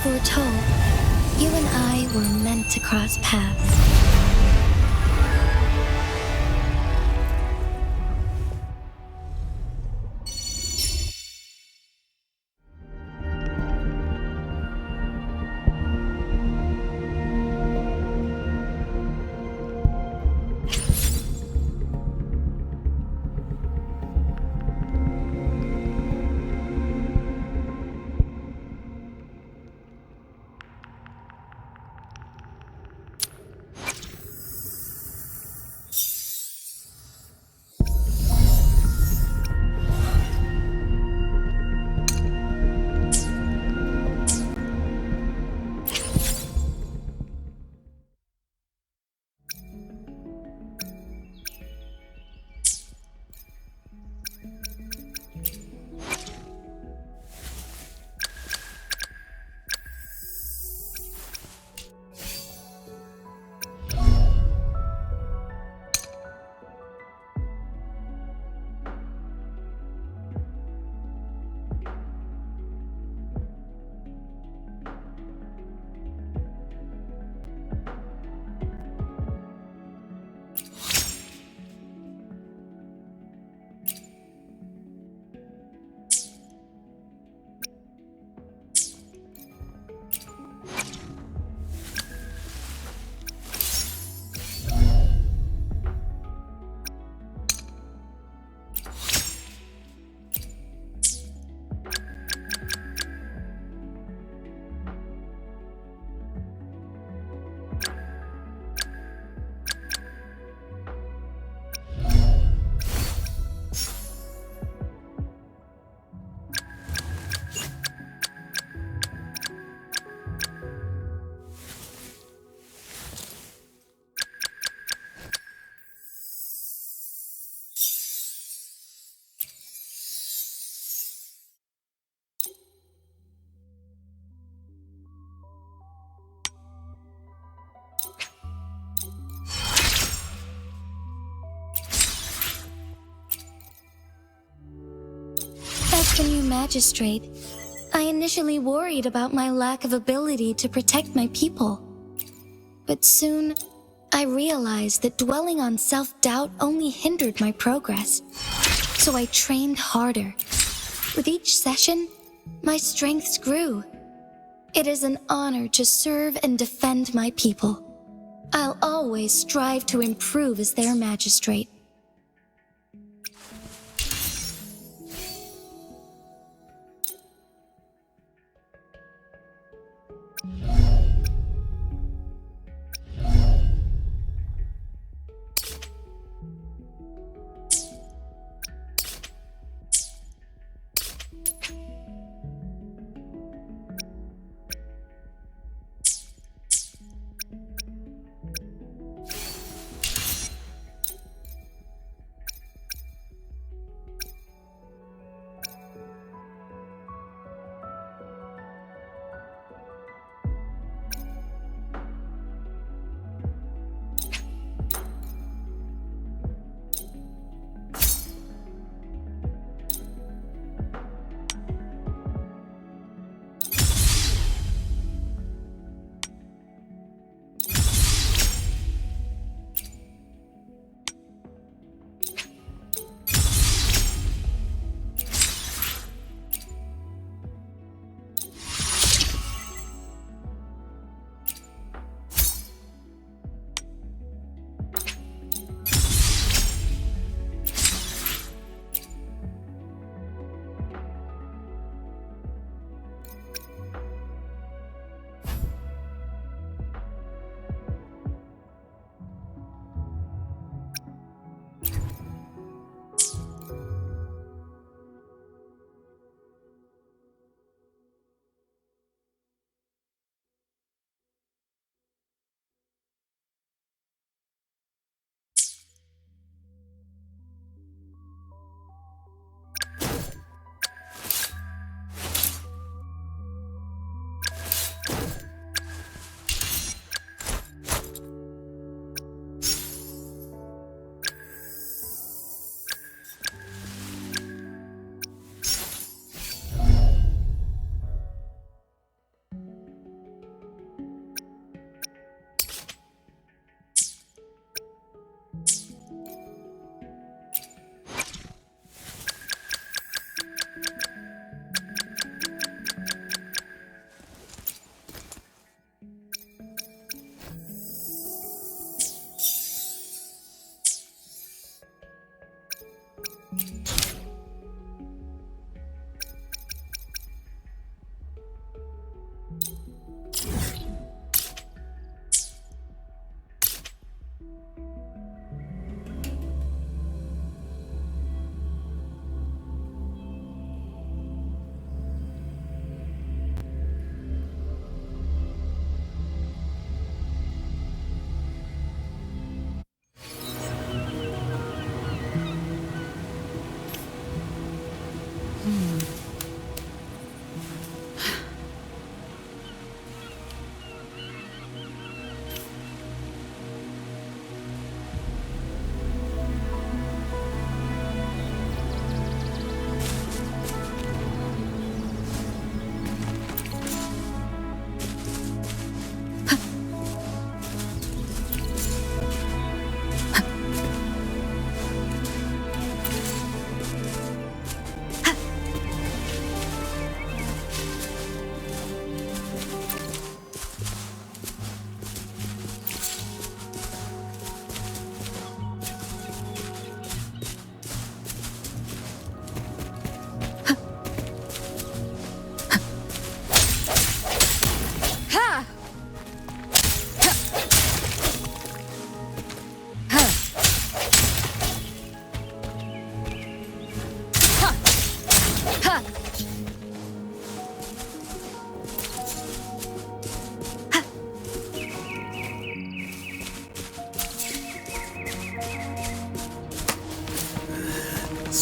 foretold, you and I were meant to cross paths. As the new magistrate, I initially worried about my lack of ability to protect my people. But soon, I realized that dwelling on self-doubt only hindered my progress. So I trained harder. With each session, my strengths grew. It is an honor to serve and defend my people. I'll always strive to improve as their magistrate.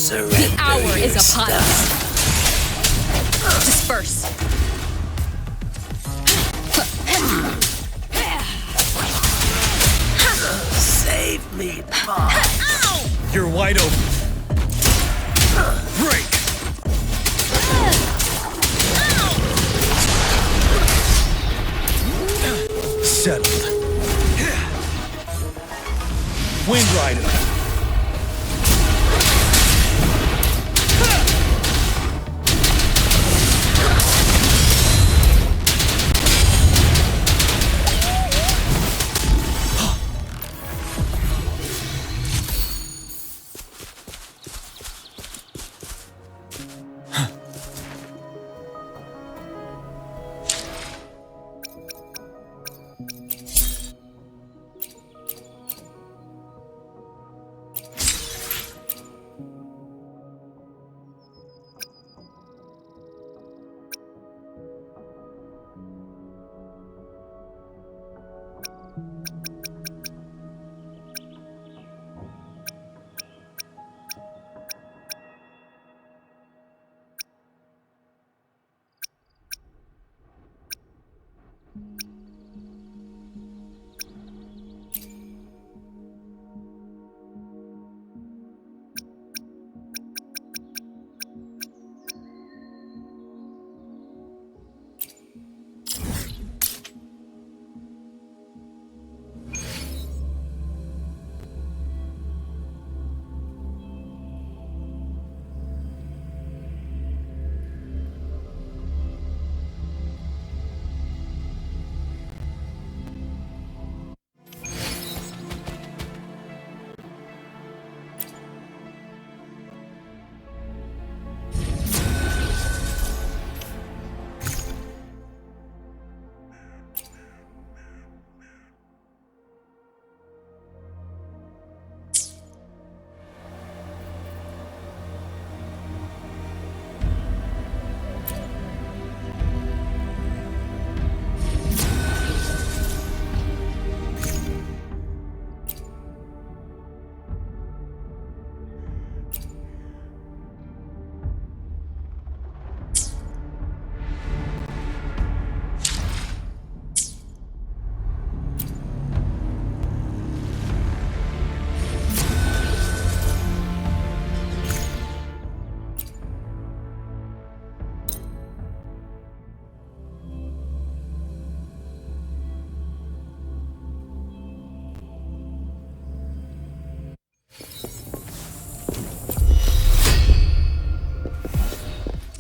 The hour is upon us. Disperse. Save me, Bob. You're wide open. Break! Settled. Wind Rider.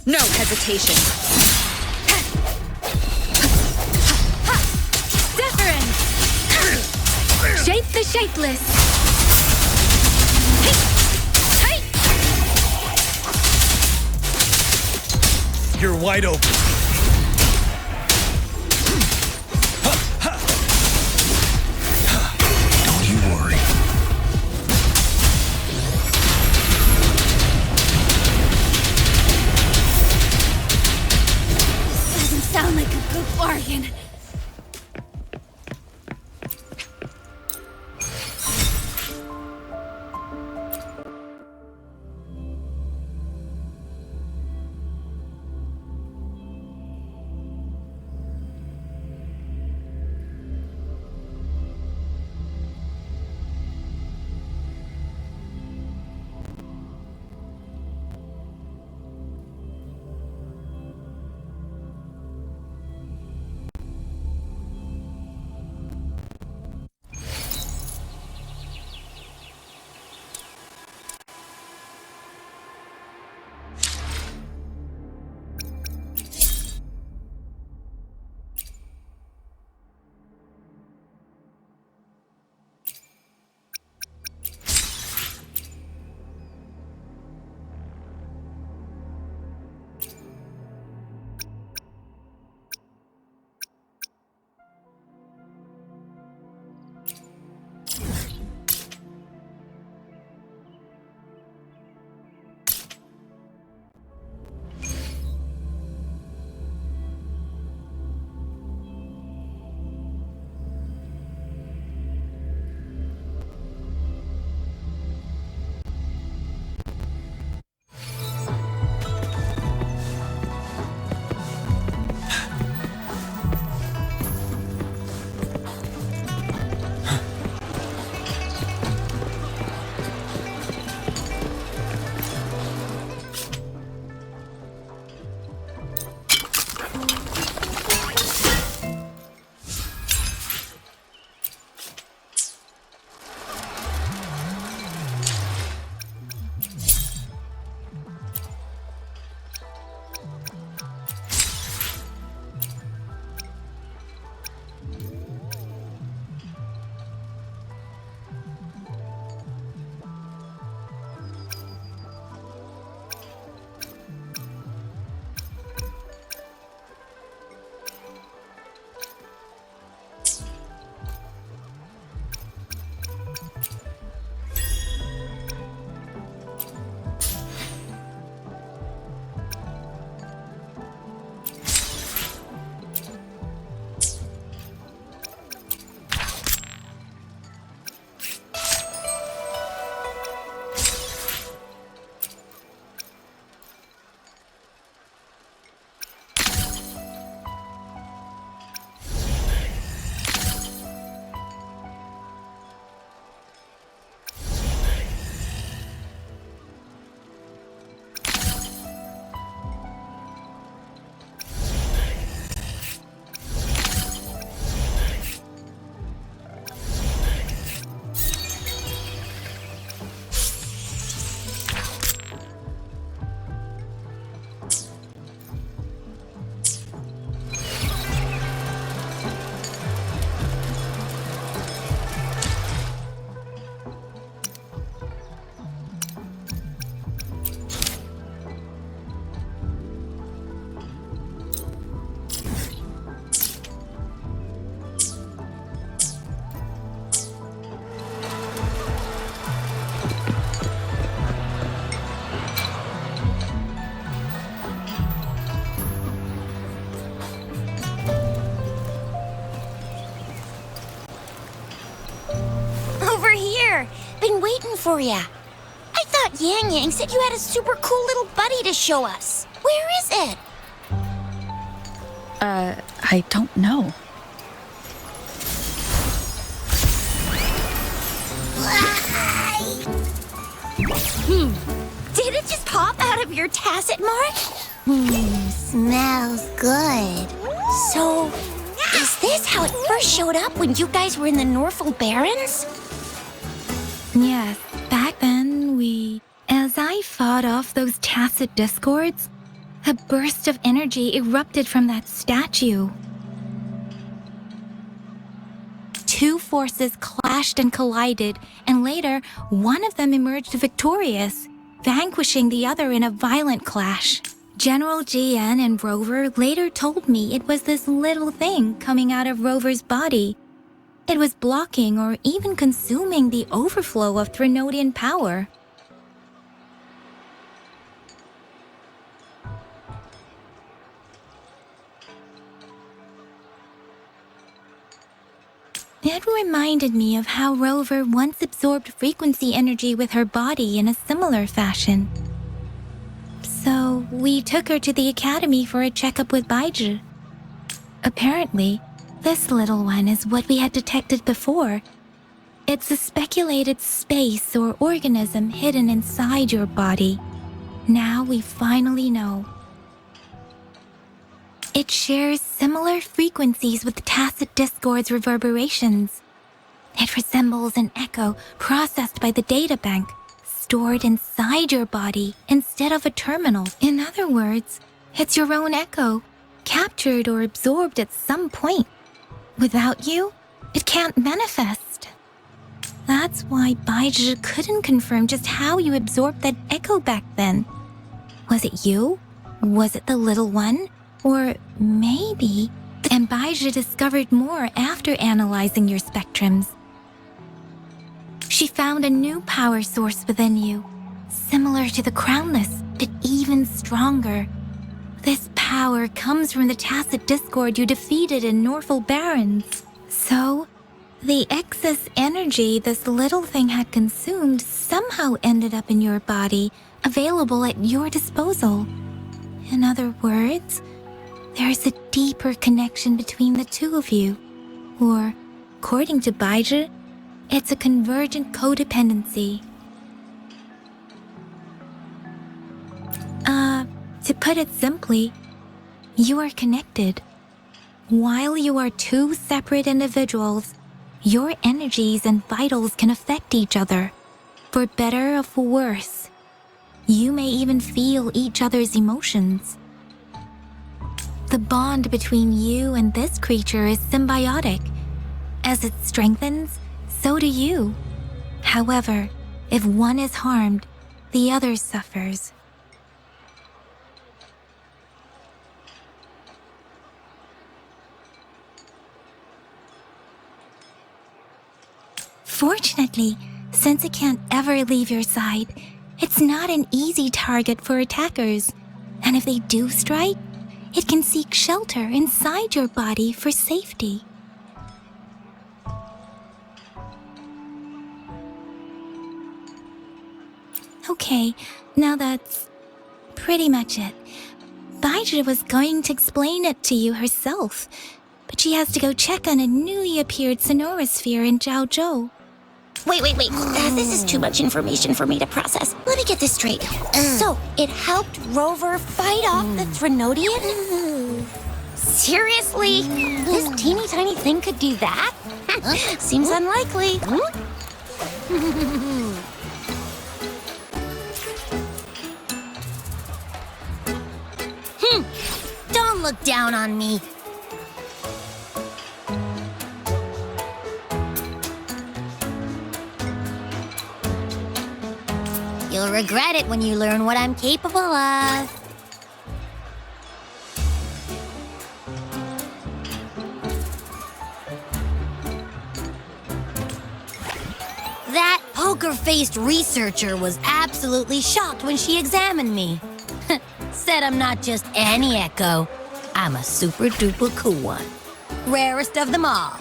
No hesitation. Difference! Shape the shapeless! You're wide open. Don't you worry. Doesn't sound like a good bargain. Been waiting for ya. I thought Yang Yang said you had a super cool little buddy to show us. Where is it? I don't know. Did it just pop out of your tacit mark? Smells good. So, is this how it first showed up when you guys were in the Norfolk Barrens? Yes, back then as I fought off those tacit discords, a burst of energy erupted from that statue. Two forces clashed and collided, and later, one of them emerged victorious, vanquishing the other in a violent clash. General GN and Rover later told me it was this little thing coming out of Rover's body. It was blocking or even consuming the overflow of Threnodian power. It reminded me of how Rover once absorbed frequency energy with her body in a similar fashion. So we took her to the academy for a checkup with Baizhi. Apparently, this little one is what we had detected before. It's a speculated space or organism hidden inside your body. Now we finally know. It shares similar frequencies with tacit discord's reverberations. It resembles an echo processed by the data bank, stored inside your body instead of a terminal. In other words, it's your own echo, captured or absorbed at some point. Without you, it can't manifest. That's why Baizhi couldn't confirm just how you absorbed that echo back then. Was it you? Was it the little one? Or maybe... And Baizhi discovered more after analyzing your spectrums. She found a new power source within you, similar to the Crownless, but even stronger. This power comes from the tacit discord you defeated in Norful Barrens. So, the excess energy this little thing had consumed somehow ended up in your body, available at your disposal. In other words, there's a deeper connection between the two of you. Or, according to Baizhi, it's a convergent codependency. To put it simply, you are connected. While you are two separate individuals, your energies and vitals can affect each other, for better or for worse. You may even feel each other's emotions. The bond between you and this creature is symbiotic. As it strengthens, so do you. However, if one is harmed, the other suffers. Fortunately, since it can't ever leave your side, it's not an easy target for attackers. And if they do strike, it can seek shelter inside your body for safety. Okay, now that's pretty much it. Baizhi was going to explain it to you herself, but she has to go check on a newly appeared sonorosphere in Zhaozhou. Wait. This is too much information for me to process. Let me get this straight. So, it helped Rover fight off the Threnodian? Seriously? This teeny tiny thing could do that? Seems unlikely. Don't look down on me. You'll regret it when you learn what I'm capable of. That poker-faced researcher was absolutely shocked when she examined me. Said I'm not just any echo. I'm a super-duper cool one. Rarest of them all.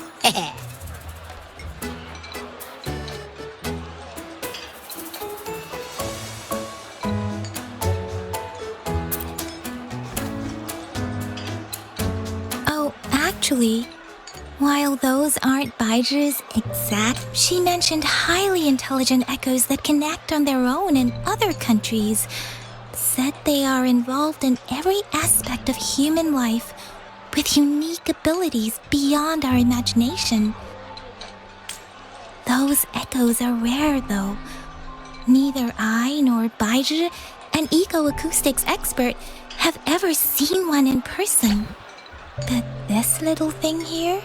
Actually, while those aren't Baizhi's exact, she mentioned highly intelligent echoes that can act on their own in other countries. Said they are involved in every aspect of human life with unique abilities beyond our imagination. Those echoes are rare, though. Neither I nor Baizhi, an eco-acoustics expert, have ever seen one in person. But this little thing here,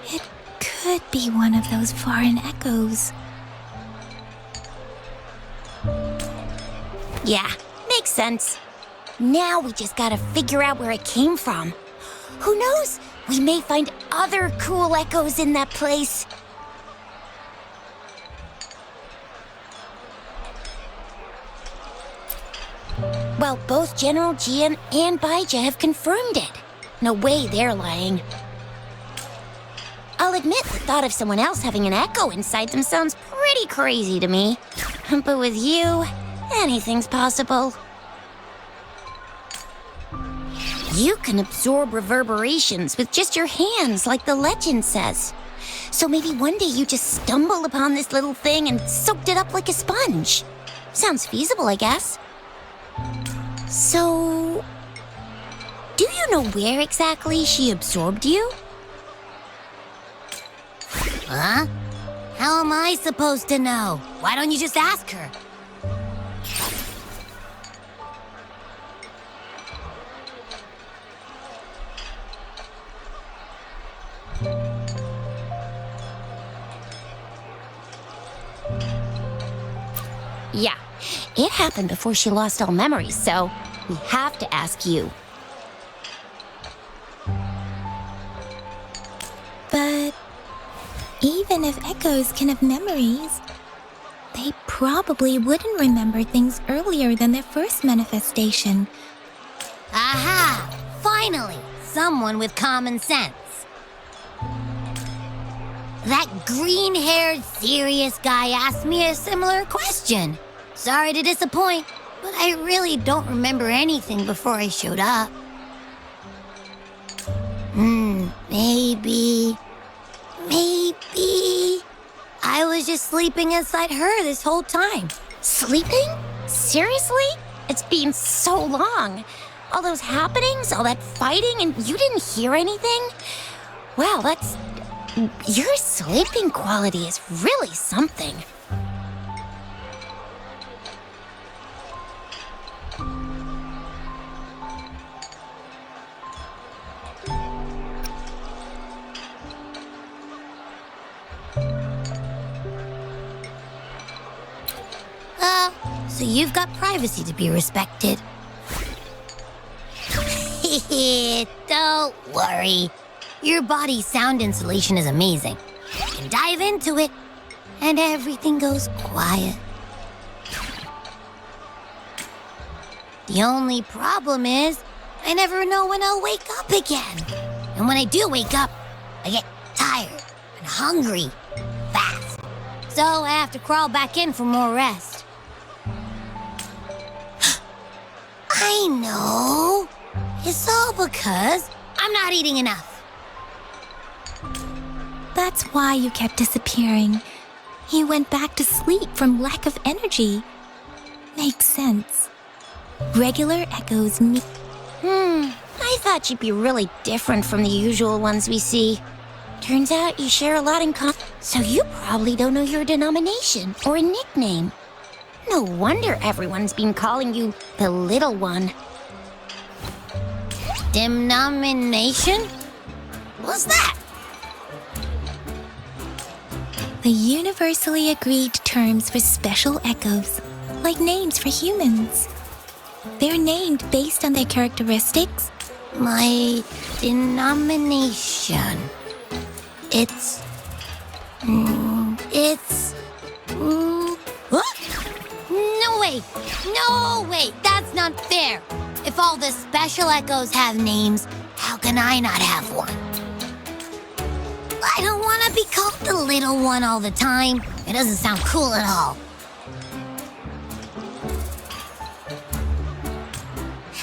it could be one of those foreign echoes. Yeah, makes sense. Now we just gotta figure out where it came from. Who knows? We may find other cool echoes in that place. Well, both General Jian and Baija have confirmed it. No way they're lying. I'll admit the thought of someone else having an echo inside them sounds pretty crazy to me. But with you, anything's possible. You can absorb reverberations with just your hands, like the legend says. So maybe one day you just stumbled upon this little thing and soaked it up like a sponge. Sounds feasible, I guess. So, do you know where exactly she absorbed you? Huh? How am I supposed to know? Why don't you just ask her? Yeah, it happened before she lost all memories, so we have to ask you. But even if echoes can have memories, they probably wouldn't remember things earlier than their first manifestation. Aha! Finally, someone with common sense. That green-haired, serious guy asked me a similar question. Sorry to disappoint, but I really don't remember anything before I showed up. Maybe I was just sleeping inside her this whole time. Sleeping? Seriously? It's been so long. All those happenings, all that fighting, and you didn't hear anything? Wow, your sleeping quality is really something. So you've got privacy to be respected. Don't worry. Your body's sound insulation is amazing. You can dive into it, and everything goes quiet. The only problem is, I never know when I'll wake up again. And when I do wake up, I get tired and hungry fast. So I have to crawl back in for more rest. I know. It's all because I'm not eating enough. That's why you kept disappearing. You went back to sleep from lack of energy. Makes sense. Regular echoes I thought you'd be really different from the usual ones we see. Turns out you share a lot in common. So you probably don't know your denomination or a nickname. No wonder everyone's been calling you the Little One. Denomination? What's that? The universally agreed terms for special echoes, like names for humans. They're named based on their characteristics. My denomination. What? No way, that's not fair. If all the special echoes have names, how can I not have one? I don't want to be called the Little One all the time. It doesn't sound cool at all.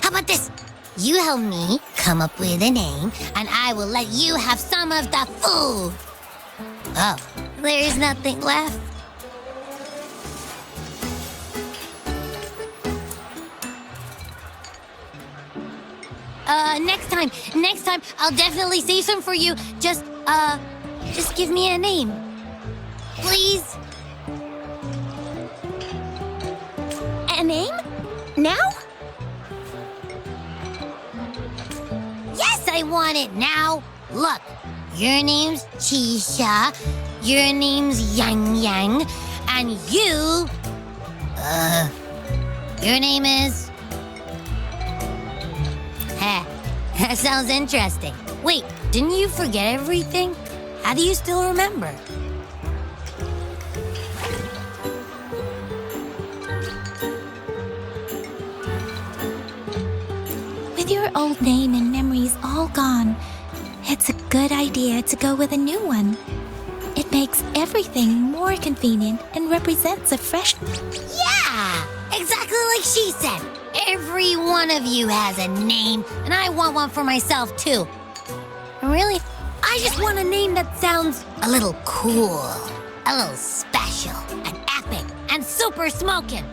How about this? You help me come up with a name, and I will let you have some of the food. Oh, there's nothing left. Next time, I'll definitely save some for you. Just give me a name. Please? A name? Now? Yes, I want it now. Look, your name's Chisha, your name's Yang Yang, and your name is... That sounds interesting. Wait, didn't you forget everything? How do you still remember? With your old name and memories all gone, it's a good idea to go with a new one. It makes everything more convenient and represents a fresh... Yeah! Exactly like she said. Every one of you has a name, and I want one for myself, too. Really? I just want a name that sounds a little cool, a little special, and epic, and super smoking.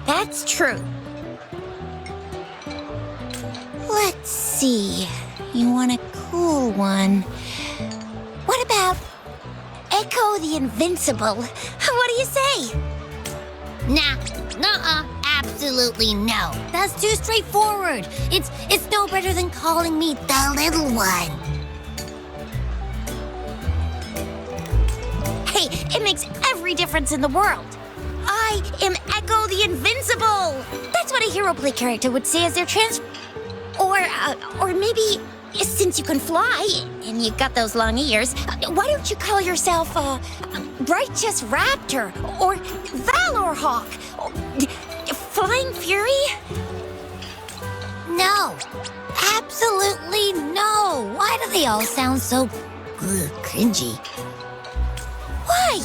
That's true. Let's see. You want a cool one. What about Echo the Invincible? What do you say? Nah, nuh-uh, absolutely no. That's too straightforward. It's no better than calling me the little one. Hey, it makes every difference in the world. I am Echo the Invincible. That's what a hero play character would say as their or maybe since you can fly and you got those long ears, why don't you call yourself Righteous Raptor or Valor Hawk? Flying Fury? No, absolutely no. Why do they all sound so cringy? Why?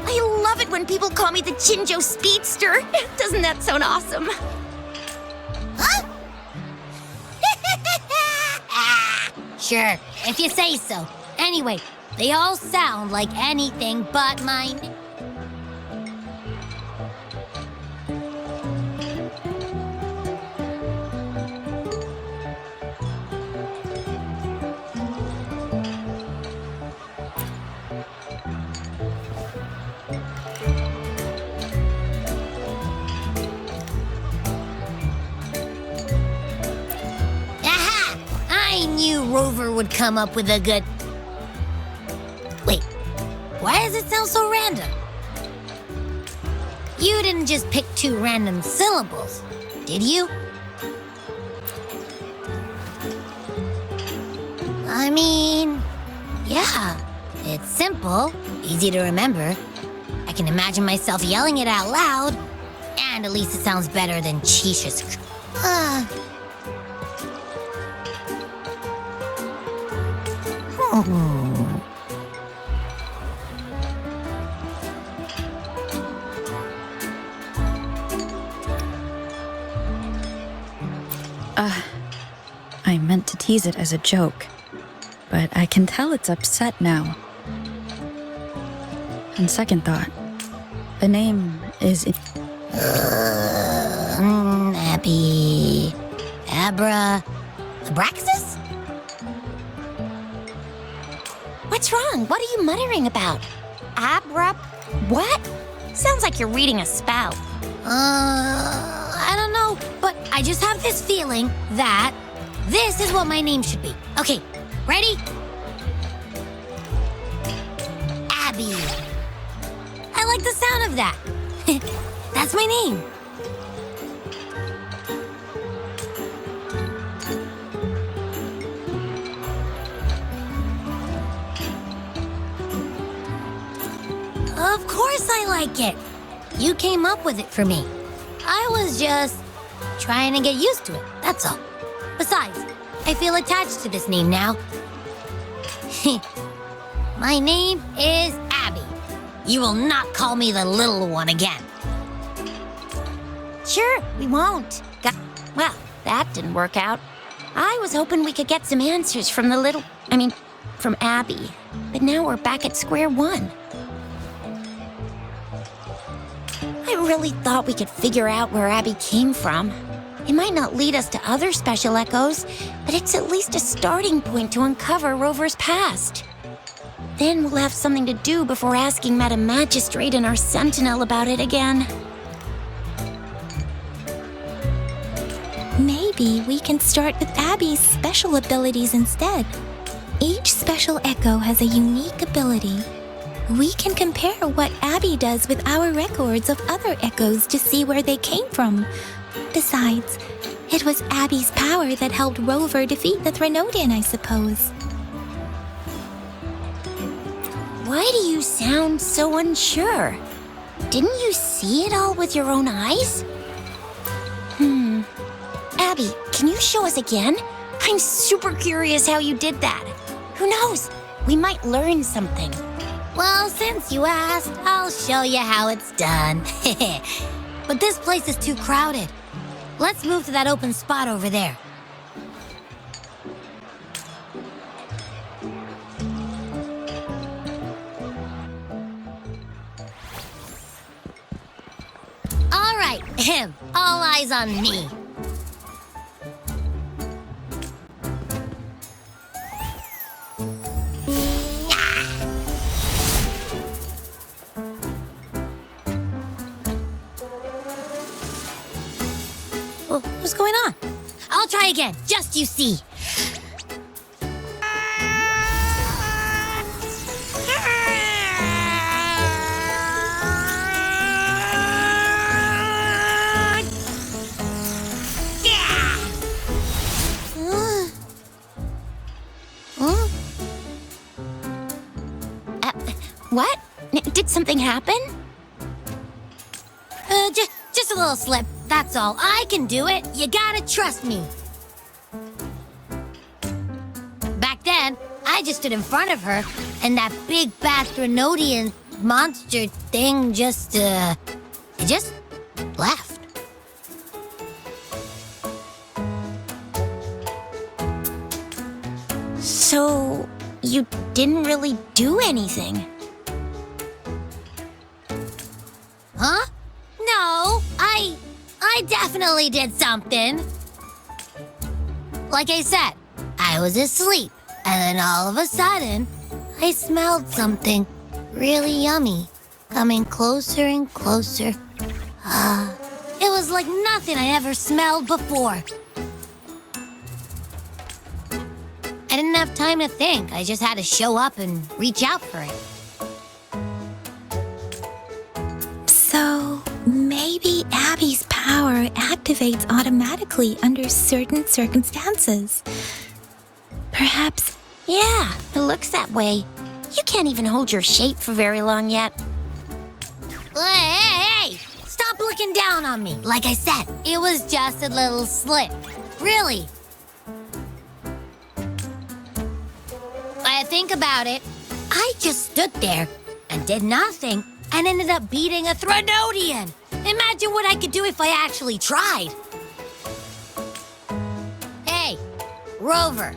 I love it when people call me the Chinjo Speedster. Doesn't that sound awesome? Huh? Sure, if you say so. Anyway, they all sound like anything but mine. I knew Rover would come up with a good... Wait, why does it sound so random? You didn't just pick two random syllables, did you? I mean, yeah, it's simple, easy to remember. I can imagine myself yelling it out loud, and at least it sounds better than Chisha's... I meant to tease it as a joke, but I can tell it's upset now. On second thought, the name is... Abby... Abra... Abraxas? What's wrong? What are you muttering about? Abra... What? Sounds like you're reading a spout. I don't know, but I just have this feeling that this is what my name should be. Okay, ready? Abby. I like the sound of that. That's my name. Of course I like it. You came up with it for me. I was just trying to get used to it, that's all. Besides, I feel attached to this name now. My name is Abby. You will not call me the little one again. Sure, we won't. Well, that didn't work out. I was hoping we could get some answers from from Abby. But now we're back at square one. I really thought we could figure out where Abby came from. It might not lead us to other special echoes, but it's at least a starting point to uncover Rover's past. Then we'll have something to do before asking Madam Magistrate and our Sentinel about it again. Maybe we can start with Abby's special abilities instead. Each special echo has a unique ability. We can compare what Abby does with our records of other echoes to see where they came from. Besides, it was Abby's power that helped Rover defeat the Threnodian, I suppose. Why do you sound so unsure? Didn't you see it all with your own eyes? Abby, can you show us again? I'm super curious how you did that. Who knows? We might learn something. Well, since you asked, I'll show you how it's done. But this place is too crowded. Let's move to that open spot over there. All right, all eyes on me. What's going on? I'll try again, just you see. What? Did something happen? Just a little slip, that's all. I can do it. You gotta trust me. Back then, I just stood in front of her, and that big bad Threnodian monster thing just left. So, you didn't really do anything? Huh? No, I definitely did something. Like I said, I was asleep, and then all of a sudden, I smelled something really yummy, coming closer and closer. It was like nothing I ever smelled before. I didn't have time to think. I just had to show up and reach out for it. So, maybe Abby's power activates automatically under certain circumstances. Perhaps. Yeah, it looks that way. You can't even hold your shape for very long yet. Hey! Stop looking down on me. Like I said, it was just a little slip. Really. I think about it. I just stood there and did nothing and ended up beating a Threnodian. Imagine what I could do if I actually tried. Hey, Rover,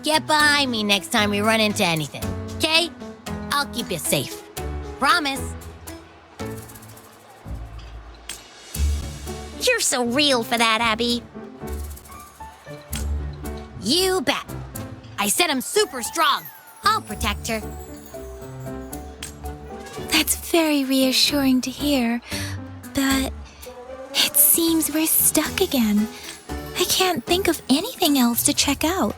get behind me next time we run into anything, okay? I'll keep you safe. Promise. You're so real for that, Abby. You bet. I said I'm super strong. I'll protect her. That's very reassuring to hear, but it seems we're stuck again. I can't think of anything else to check out.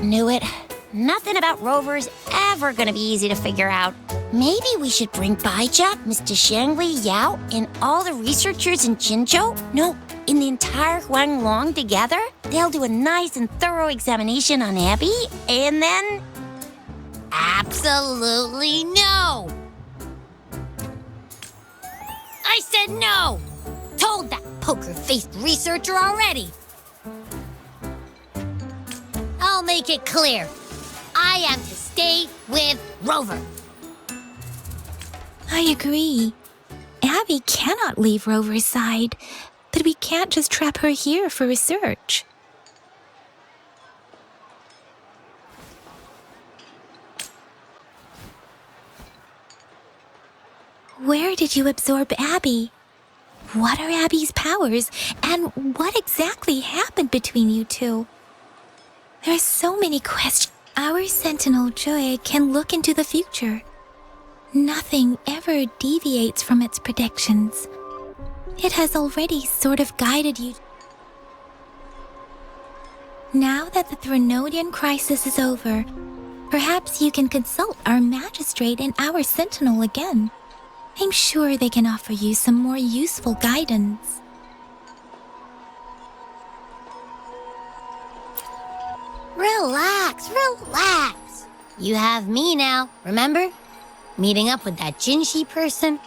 Knew it. Nothing about Rover's ever gonna be easy to figure out. Maybe we should bring Baija, Mr. Shangli, Yao, and all the researchers in Jinzhou? No, in the entire Huanglong together? They'll do a nice and thorough examination on Abby, and then... Absolutely no! I said no! Told that poker-faced researcher already! I'll make it clear. I am to stay with Rover. I agree. Abby cannot leave Rover's side, but we can't just trap her here for research. Where did you absorb Abby? What are Abby's powers, and what exactly happened between you two? There are so many questions. Our Sentinel Joy can look into the future. Nothing ever deviates from its predictions. It has already sort of guided you. Now that the Threnodian crisis is over, perhaps you can consult our magistrate and our sentinel again. I'm sure they can offer you some more useful guidance. Relax, relax. You have me now, remember? Meeting up with that Jinshi person,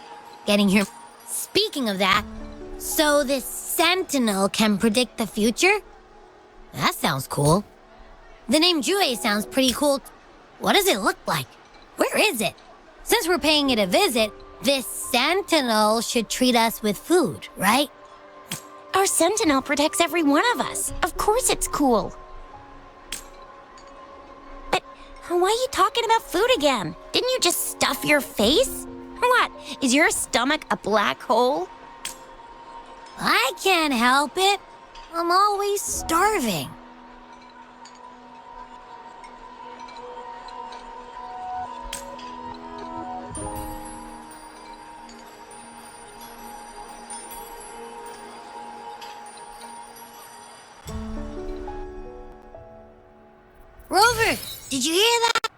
getting here. Speaking of that, so this sentinel can predict the future? That sounds cool. The name Jue sounds pretty cool. What does it look like? Where is it? Since we're paying it a visit, this sentinel should treat us with food, right? Our sentinel protects every one of us. Of course it's cool. But why are you talking about food again? Didn't you just stuff your face? What? Is your stomach a black hole? I can't help it. I'm always starving. Rover, did you hear that?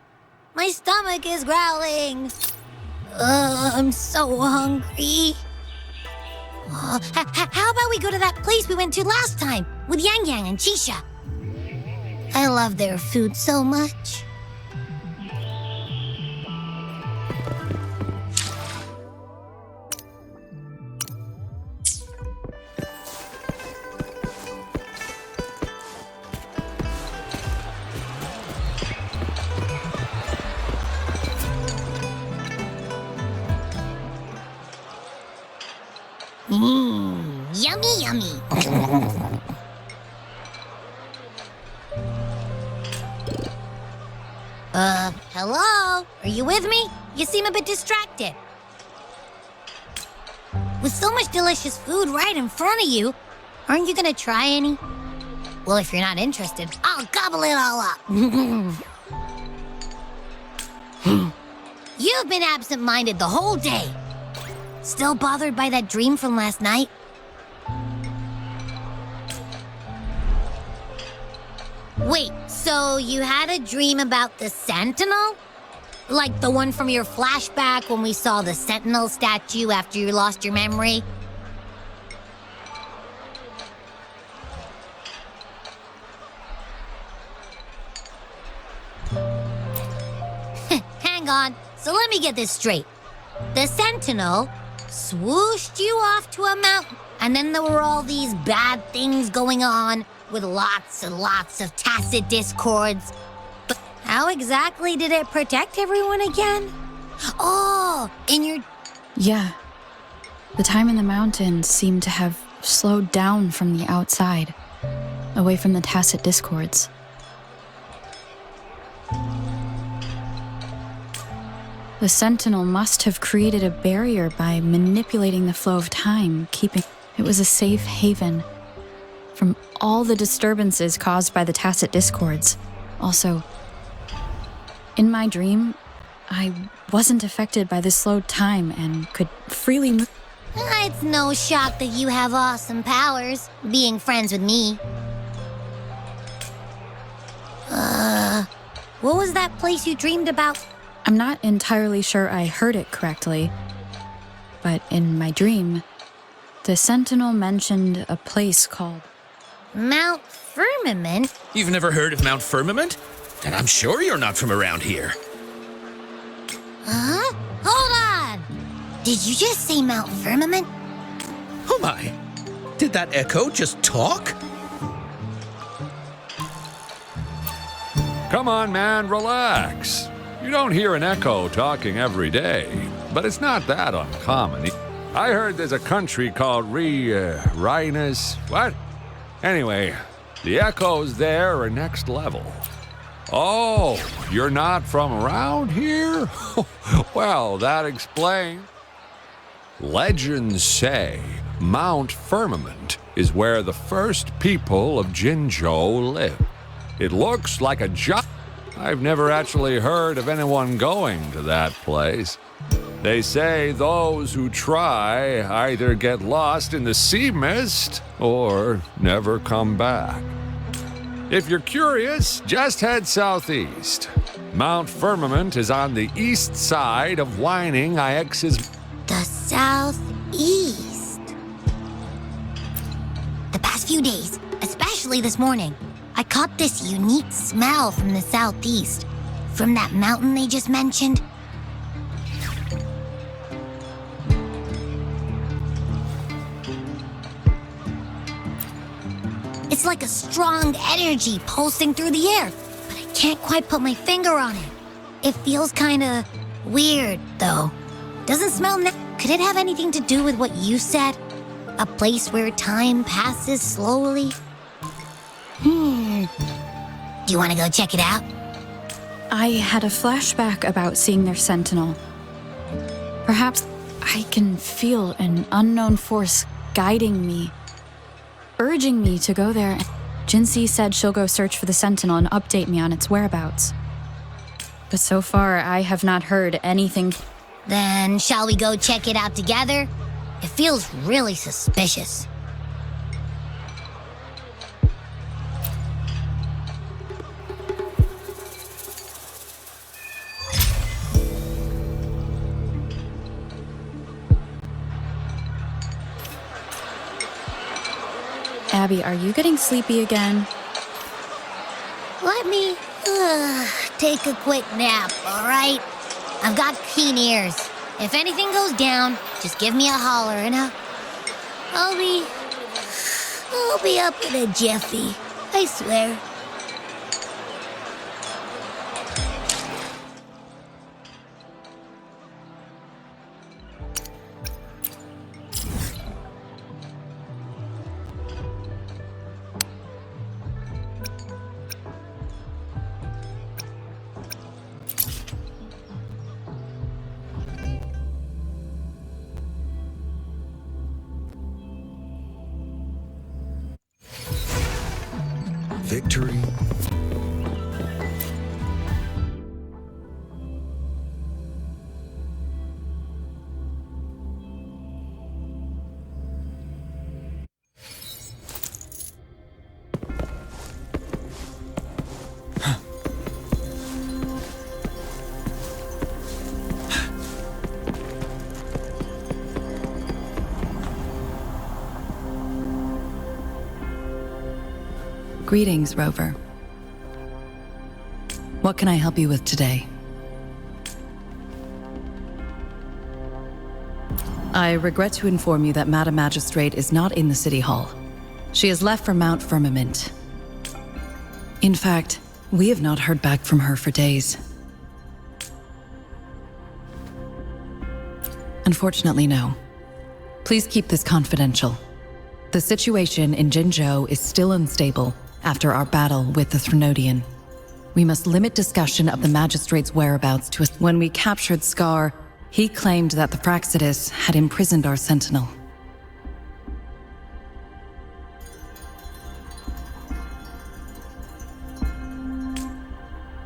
My stomach is growling. I'm so hungry. How about we go to that place we went to last time with Yang Yang and Chisha? I love their food so much. Yummy, yummy. Hello? Are you with me? You seem a bit distracted. With so much delicious food right in front of you, aren't you gonna try any? Well, if you're not interested, I'll gobble it all up. You've been absent-minded the whole day. Still bothered by that dream from last night? Wait, so you had a dream about the Sentinel? Like the one from your flashback when we saw the Sentinel statue after you lost your memory? Hang on, so let me get this straight. The Sentinel swooshed you off to a mountain, and then there were all these bad things going on with lots and lots of tacit discords. But how exactly did it protect everyone again? Oh, in your... Yeah. The time in the mountains seemed to have slowed down from the outside, away from the tacit discords. The Sentinel must have created a barrier by manipulating the flow of time, keeping... It was a safe haven from all the disturbances caused by the tacit discords. Also, in my dream, I wasn't affected by the slowed time and could freely move. It's no shock that you have awesome powers, being friends with me. What was that place you dreamed about? I'm not entirely sure I heard it correctly, but in my dream, the Sentinel mentioned a place called Mount Firmament? You've never heard of Mount Firmament? Then I'm sure you're not from around here. Huh? Hold on! Did you just say Mount Firmament? Oh my! Did that echo just talk? Come on, man, relax. You don't hear an echo talking every day, but it's not that uncommon. I heard there's a country called Rhinus. What? Anyway, the echoes there are next level. Oh, you're not from around here? Well, that explains. Legends say Mount Firmament is where the first people of Jinzhou lived. It looks like a giant. I've never actually heard of anyone going to that place. They say those who try either get lost in the sea mist or never come back. If you're curious, just head southeast. Mount Firmament is on the east side of Whining IX's... The southeast. The past few days, especially this morning, I caught this unique smell from the southeast. From that mountain they just mentioned. It's like a strong energy pulsing through the air, but I can't quite put my finger on it. It feels kinda weird, though. Doesn't smell Could it have anything to do with what you said? A place where time passes slowly? Do you want to go check it out? I had a flashback about seeing their sentinel. Perhaps I can feel an unknown force guiding me, urging me to go there. Jinsei said she'll go search for the sentinel and update me on its whereabouts. But so far, I have not heard anything. Then shall we go check it out together? It feels really suspicious. Abby, are you getting sleepy again? Let me take a quick nap, all right? I've got keen ears. If anything goes down, just give me a holler and I'll be up in a jiffy. I swear. Victory. Greetings, Rover. What can I help you with today? I regret to inform you that Madam Magistrate is not in the City Hall. She has left for Mount Firmament. In fact, we have not heard back from her for days. Unfortunately, no. Please keep this confidential. The situation in Jinzhou is still unstable after our battle with the Threnodian. We must limit discussion of the Magistrate's whereabouts to when we captured Scar, he claimed that the Praxidus had imprisoned our sentinel.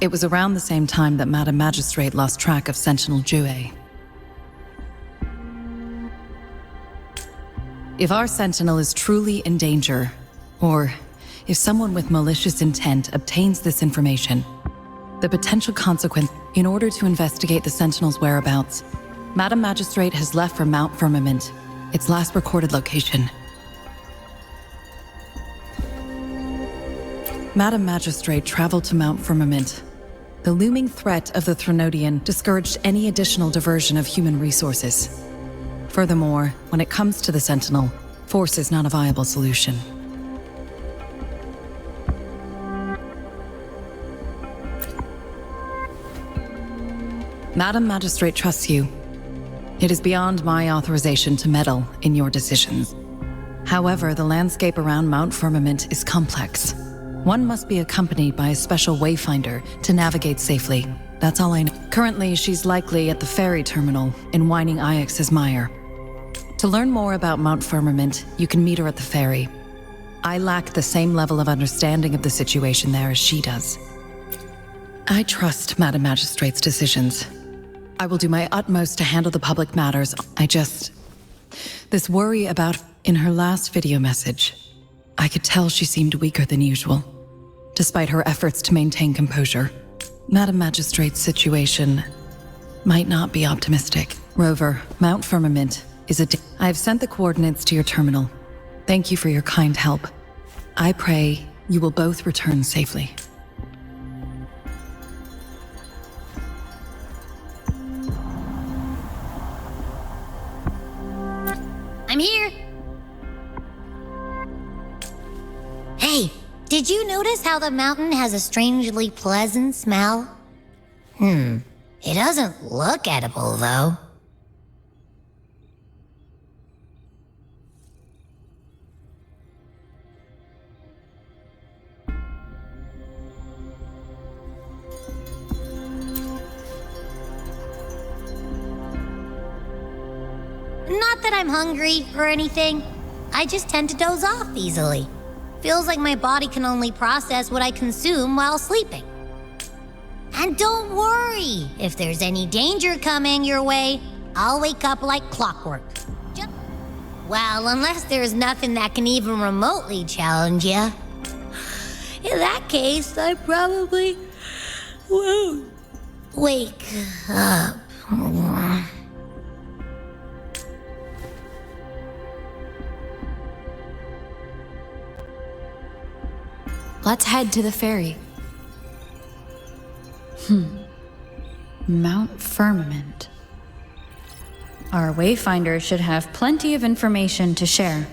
It was around the same time that Madam Magistrate lost track of Sentinel Jue. If our sentinel is truly in danger, or if someone with malicious intent obtains this information, the potential consequence, in order to investigate the sentinel's whereabouts, Madam Magistrate has left for Mount Firmament, its last recorded location. Madam Magistrate traveled to Mount Firmament. The looming threat of the Threnodian discouraged any additional diversion of human resources. Furthermore, when it comes to the Sentinel, force is not a viable solution. Madam Magistrate trusts you. It is beyond my authorization to meddle in your decisions. However, the landscape around Mount Firmament is complex. One must be accompanied by a special wayfinder to navigate safely. That's all I know. Currently, she's likely at the ferry terminal in Whining Ix's Mire. To learn more about Mount Firmament, you can meet her at the ferry. I lack the same level of understanding of the situation there as she does. I trust Madam Magistrate's decisions. I will do my utmost to handle the public matters. This worry about in her last video message. I could tell she seemed weaker than usual. despite her efforts to maintain composure. Madam Magistrate's situation might not be optimistic. Rover, Mount Firmament is I've sent the coordinates to your terminal. Thank you for your kind help. I pray you will both return safely. I'm here. Hey, did you notice how the mountain has a strangely pleasant smell? It doesn't look edible, though. Not that I'm hungry or anything. I just tend to doze off easily. Feels like my body can only process what I consume while sleeping. And don't worry, if there's any danger coming your way, I'll wake up like clockwork. Well, unless there's nothing that can even remotely challenge you. In that case, I probably won't wake up. Let's head to the ferry. Mount Firmament. Our Wayfinder should have plenty of information to share.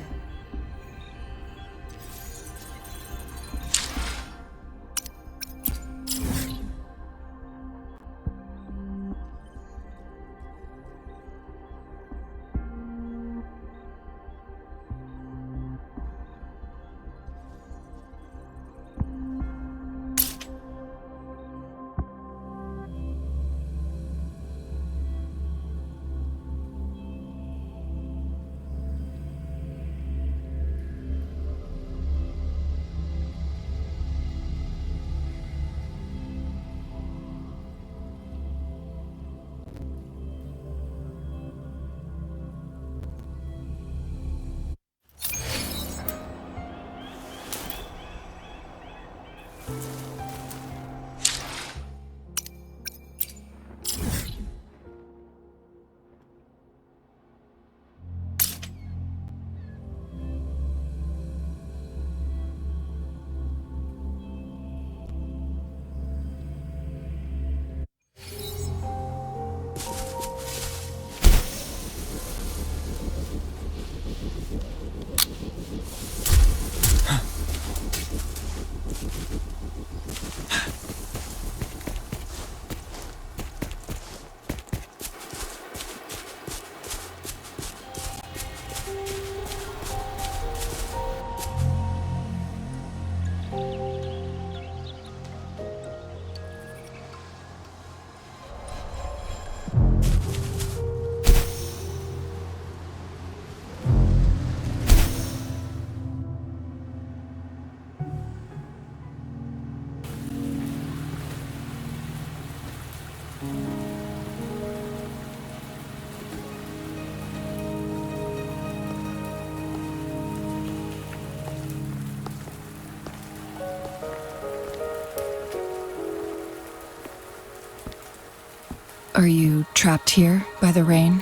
Are you trapped here by the rain?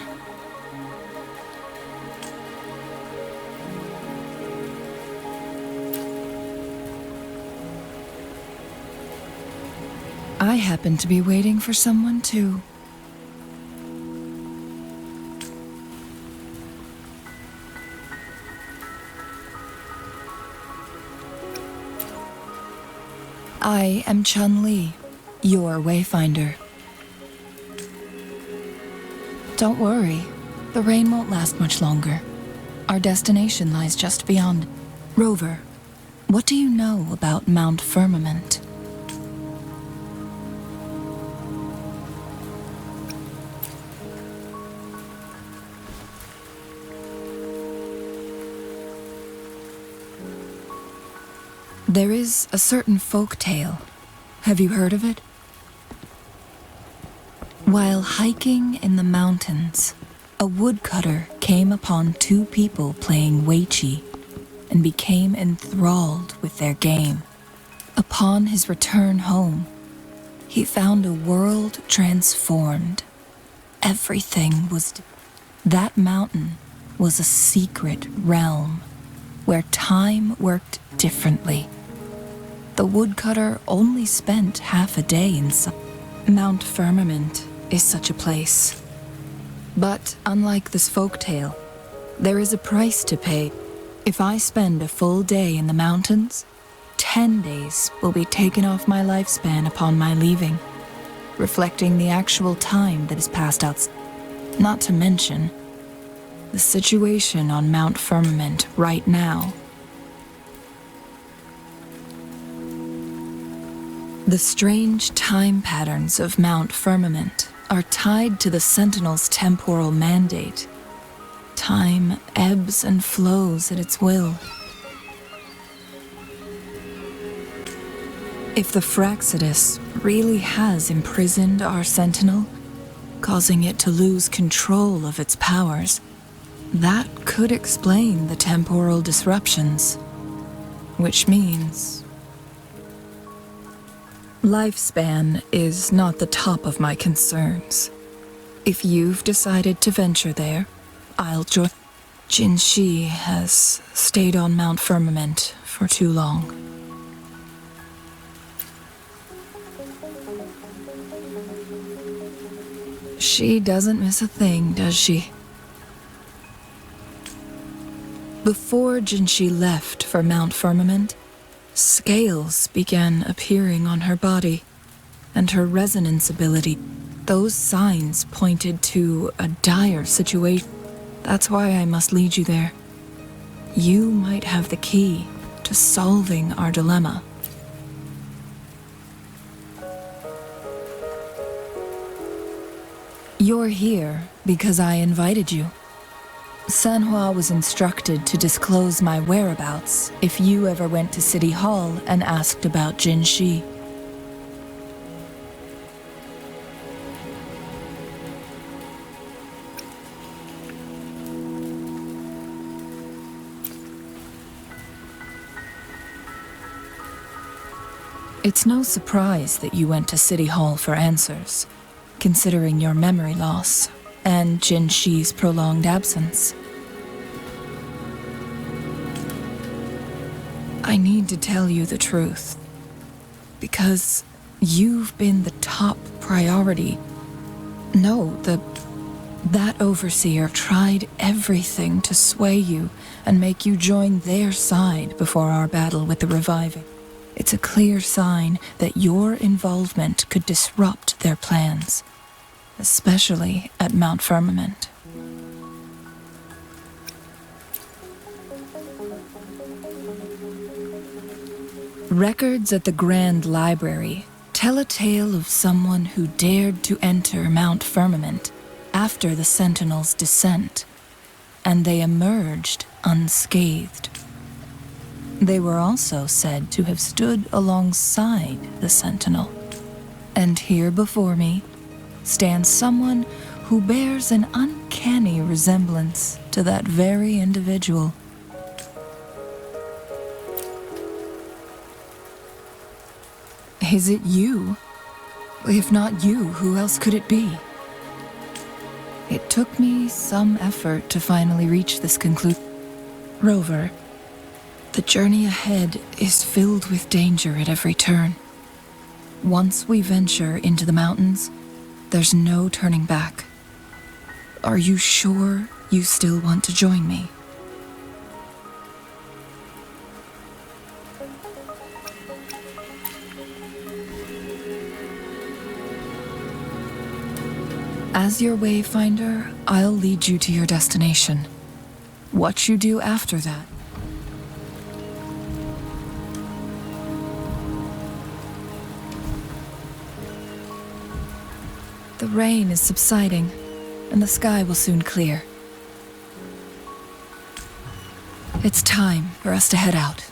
I happen to be waiting for someone too. I am Chun-Li, your Wayfinder. Don't worry, the rain won't last much longer. Our destination lies just beyond. Rover, what do you know about Mount Firmament? There is a certain folk tale. Have you heard of it? While hiking in the mountains, a woodcutter came upon two people playing weiqi and became enthralled with their game. Upon his return home, he found a world transformed. Everything was... That mountain was a secret realm where time worked differently. The woodcutter only spent half a day inside. Mount Firmament is such a place. But unlike this folktale, there is a price to pay. If I spend a full day in the mountains, 10 days will be taken off my lifespan upon my leaving, reflecting the actual time that is passed outside. Not to mention, the situation on Mount Firmament right now. The strange time patterns of Mount Firmament are tied to the Sentinel's temporal mandate. Time ebbs and flows at its will. If the Fraxidus really has imprisoned our Sentinel, causing it to lose control of its powers, that could explain the temporal disruptions. Which means... Lifespan is not the top of my concerns. If you've decided to venture there, I'll join. Jinshi has stayed on Mount Firmament for too long. She doesn't miss a thing, does she? Before Jinshi left for Mount Firmament, scales began appearing on her body, and her resonance ability. Those signs pointed to a dire situation. That's why I must lead you there. You might have the key to solving our dilemma. You're here because I invited you. Sanhua was instructed to disclose my whereabouts if you ever went to City Hall and asked about Jinshi. It's no surprise that you went to City Hall for answers, considering your memory loss and Jinshi's prolonged absence. I need to tell you the truth, because you've been the top priority. No, that overseer tried everything to sway you and make you join their side before our battle with the reviving. It's a clear sign that your involvement could disrupt their plans, especially at Mount Firmament. Records at the Grand Library tell a tale of someone who dared to enter Mount Firmament after the Sentinel's descent, and they emerged unscathed. They were also said to have stood alongside the Sentinel. And here before me stands someone who bears an uncanny resemblance to that very individual. Is it you? If not you, who else could it be? It took me some effort to finally reach this conclusion. Rover, the journey ahead is filled with danger at every turn. Once we venture into the mountains, there's no turning back. Are you sure you still want to join me? As your wayfinder, I'll lead you to your destination. What you do after that. The rain is subsiding, and the sky will soon clear. It's time for us to head out.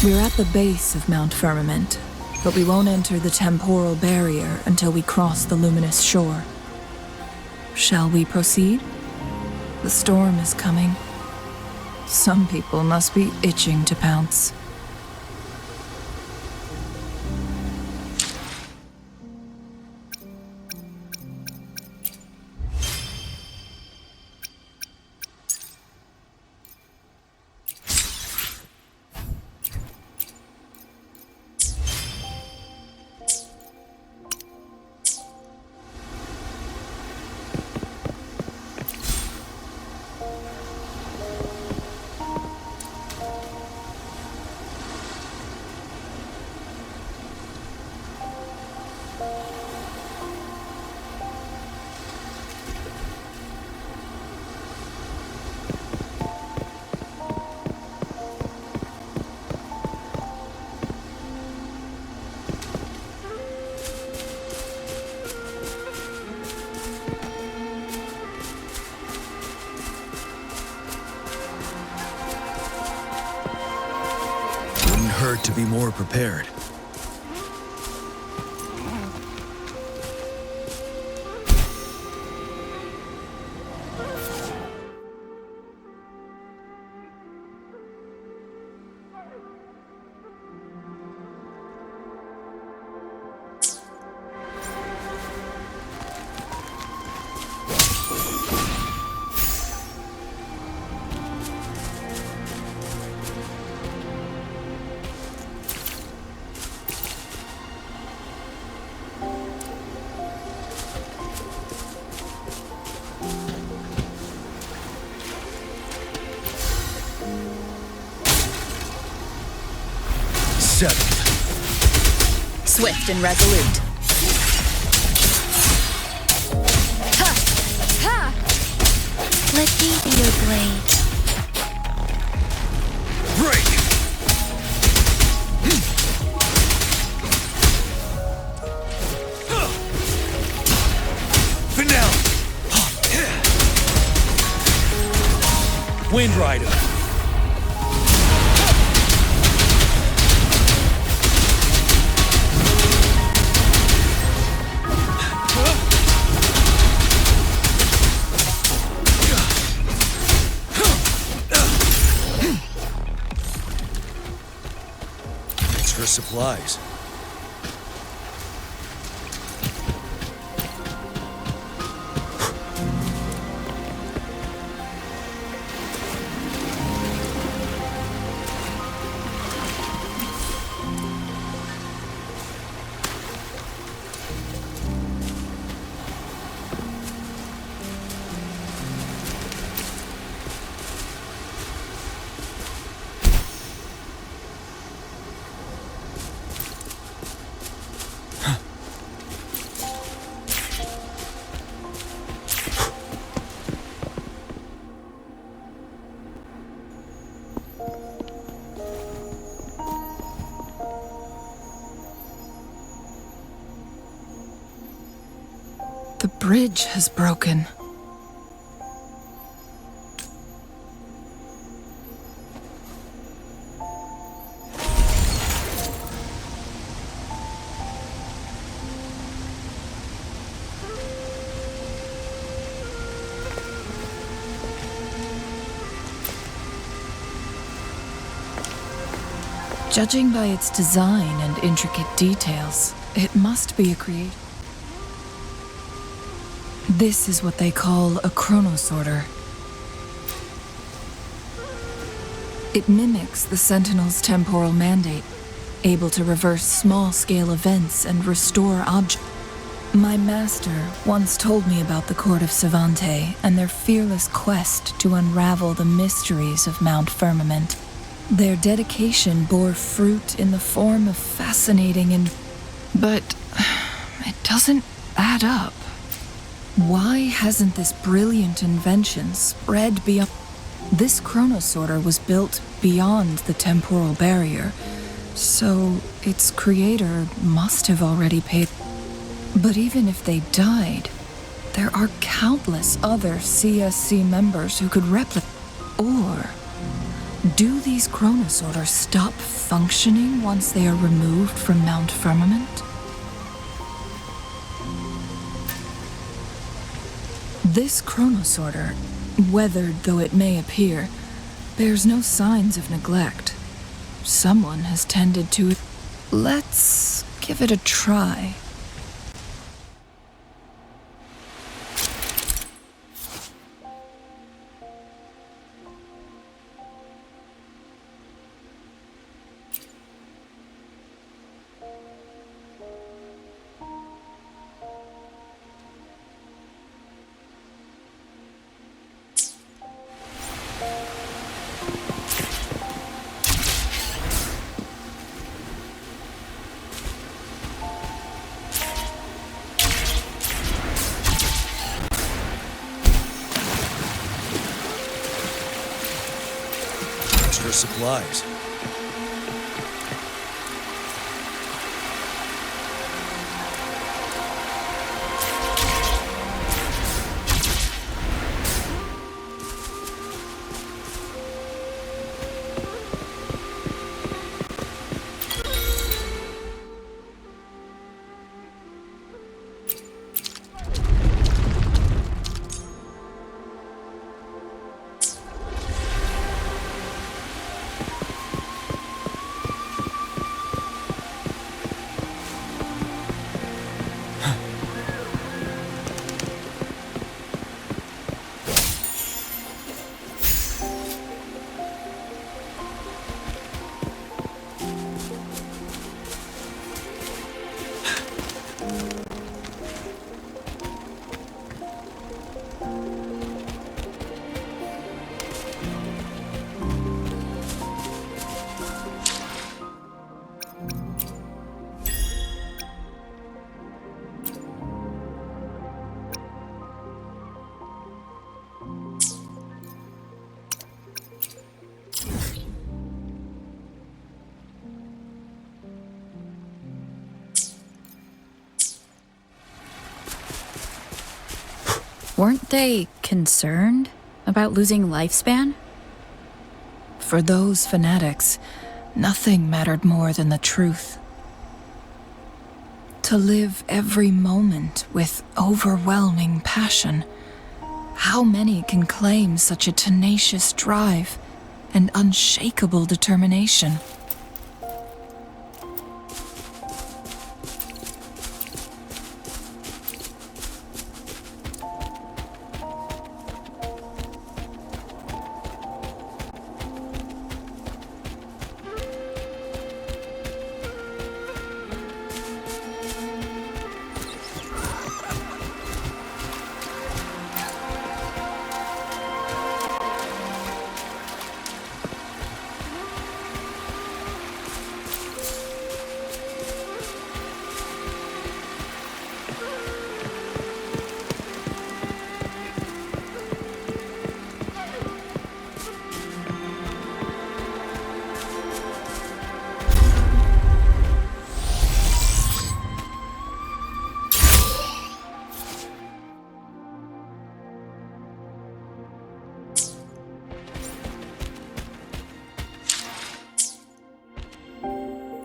We're at the base of Mount Firmament, but we won't enter the temporal barrier until we cross the luminous shore. Shall we proceed? The storm is coming. Some people must be itching to pounce. Hurt to be more prepared. Settled. Swift and resolute. Ha! Ha! Let me be your blade. Break! Finale! Wind Rider! Extra supplies. The bridge has broken. Judging by its design and intricate details, it must be a creation. This is what they call a chronosorter. It mimics the Sentinel's temporal mandate, able to reverse small-scale events and restore objects. My master once told me about the Court of Savante and their fearless quest to unravel the mysteries of Mount Firmament. Their dedication bore fruit in the form of fascinating and... But it doesn't add up. Why hasn't this brilliant invention spread beyond... This chronosorter was built beyond the temporal barrier, so its creator must have already paid... But even if they died, there are countless other CSC members who could replicate... Or Do these chronosorters stop functioning once they are removed from Mount Firmament? This chronosorter, weathered though it may appear, bears no signs of neglect. Someone has tended to it. Let's give it a try. Extra supplies. Weren't they concerned about losing lifespan? For those fanatics, nothing mattered more than the truth. To live every moment with overwhelming passion. How many can claim such a tenacious drive and unshakable determination?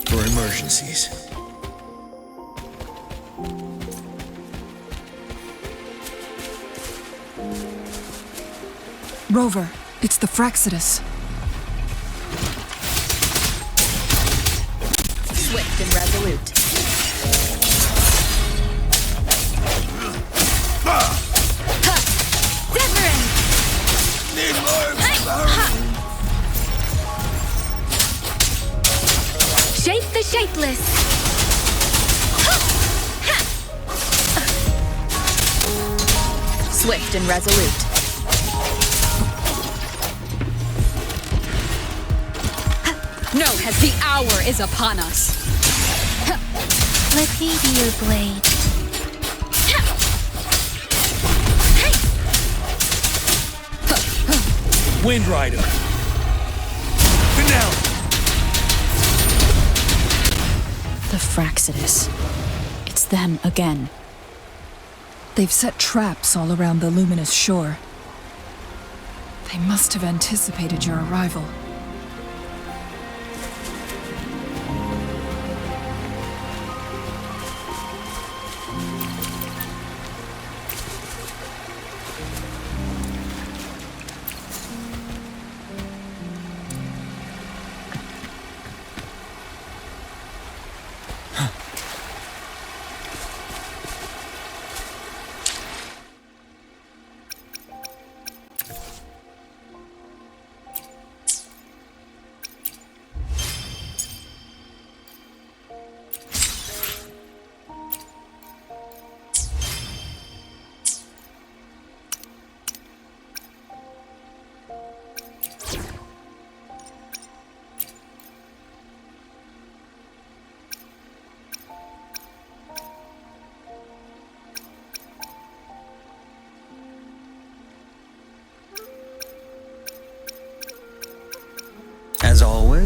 For emergencies. Rover, it's the Fraxidus. Swift and resolute. Wuthering! Need more Shape the shapeless! Swift and resolute. Know as the hour is upon us. Let me be your blade. Wind Rider. Finale. The Fraxidus. It's them again. They've set traps all around the luminous shore. They must have anticipated your arrival.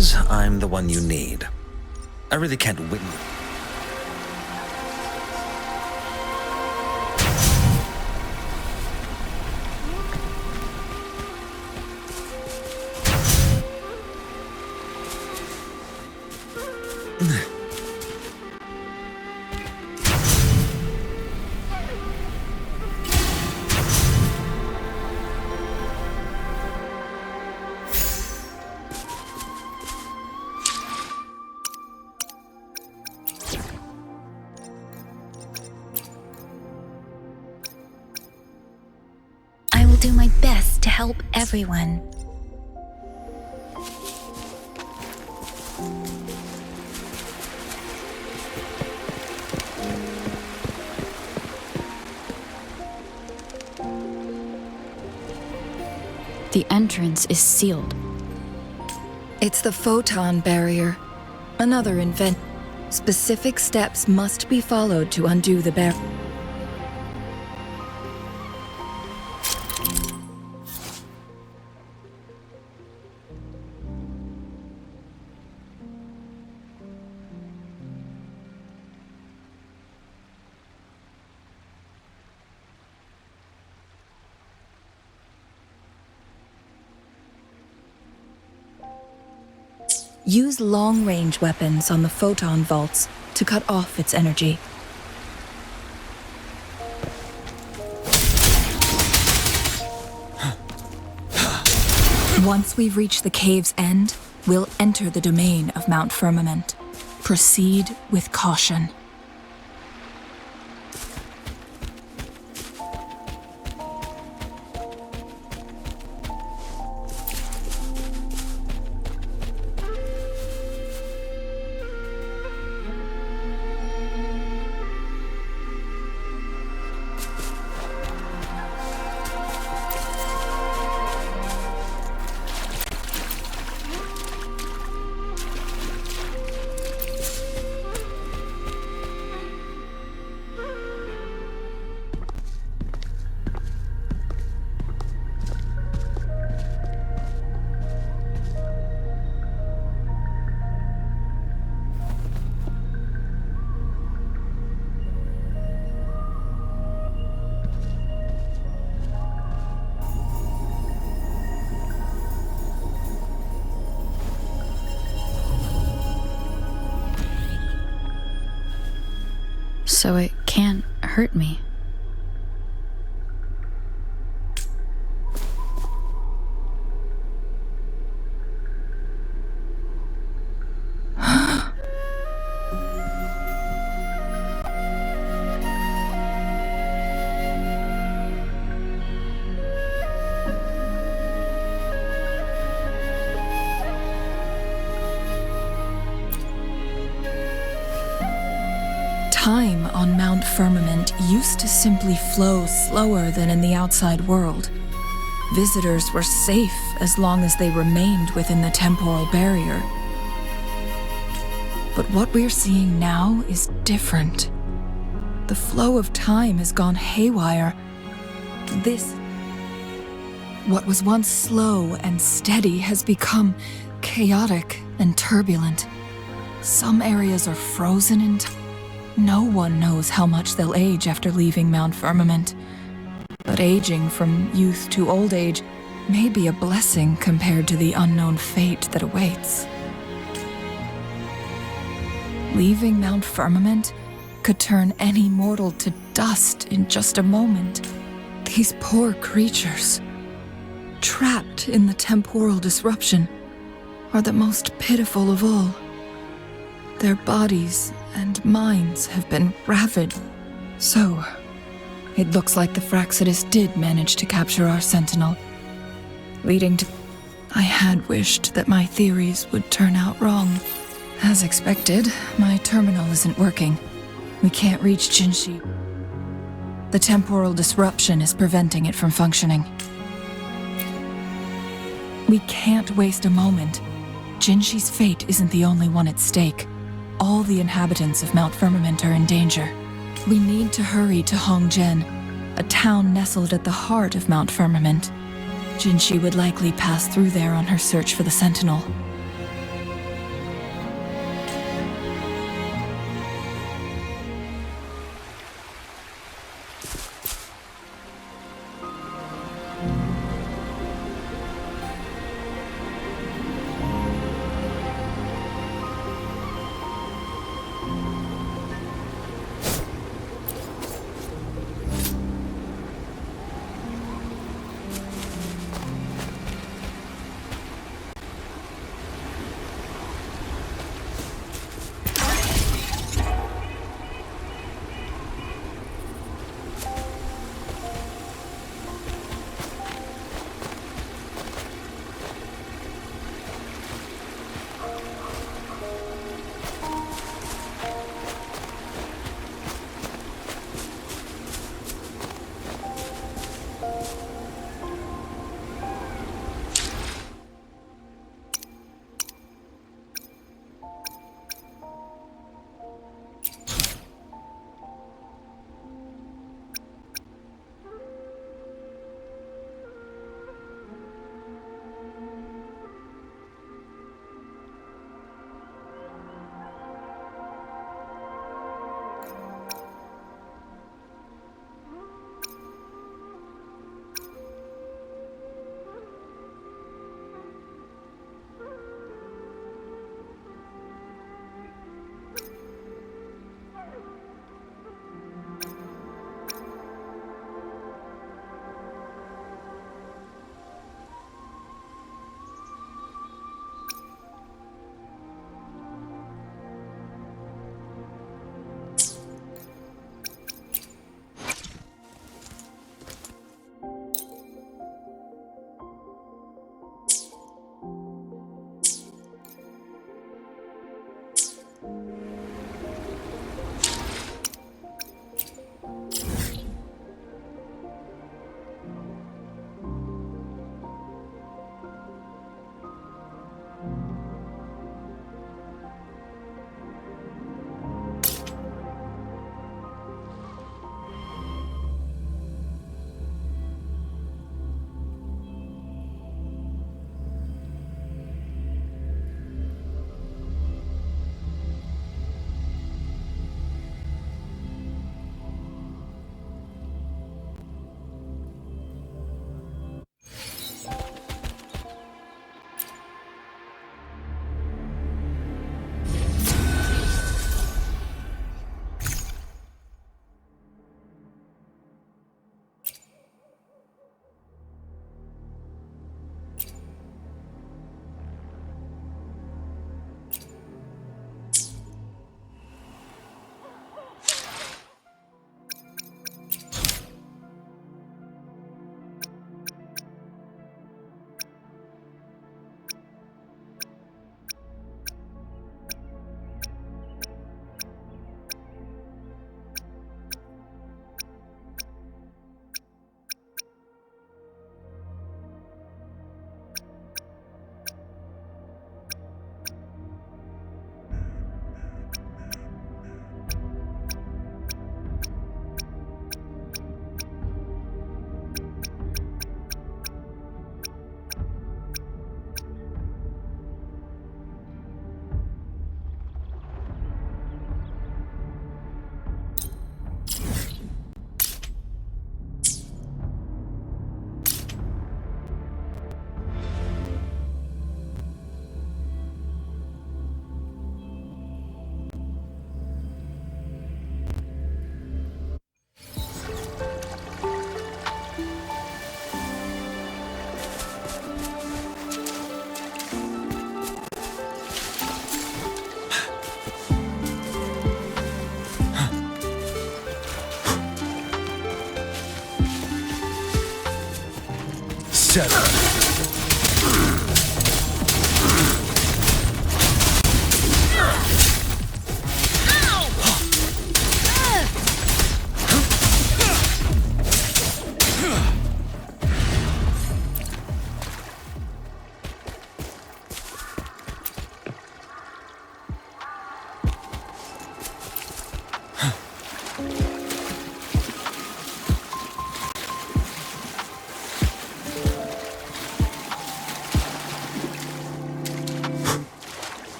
means I'm the one you need. I really can't win. I will do my best to help everyone. The entrance is sealed. It's the photon barrier. Another invention. Specific steps must be followed to undo the barrier. Use long-range weapons on the photon vaults to cut off its energy. Once we've reached the cave's end, we'll enter the domain of Mount Firmament. Proceed with caution. So it can't hurt me. Time on Mount Firmament used to simply flow slower than in the outside world. Visitors were safe as long as they remained within the temporal barrier. But what we're seeing now is different. The flow of time has gone haywire. What was once slow and steady has become chaotic and turbulent. Some areas are frozen in time. No one knows how much they'll age after leaving Mount Firmament. But aging from youth to old age may be a blessing compared to the unknown fate that awaits. Leaving Mount Firmament could turn any mortal to dust in just a moment. These poor creatures, trapped in the temporal disruption, are the most pitiful of all. Their bodies and minds have been ravaged. So, it looks like the Fraxidus did manage to capture our sentinel, leading to... I had wished that my theories would turn out wrong. As expected, my terminal isn't working. We can't reach Jinshi. The temporal disruption is preventing it from functioning. We can't waste a moment. Jinshi's fate isn't the only one at stake. All the inhabitants of Mount Firmament are in danger. We need to hurry to Hongzhen, a town nestled at the heart of Mount Firmament. Jinshi would likely pass through there on her search for the Sentinel.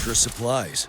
Extra supplies.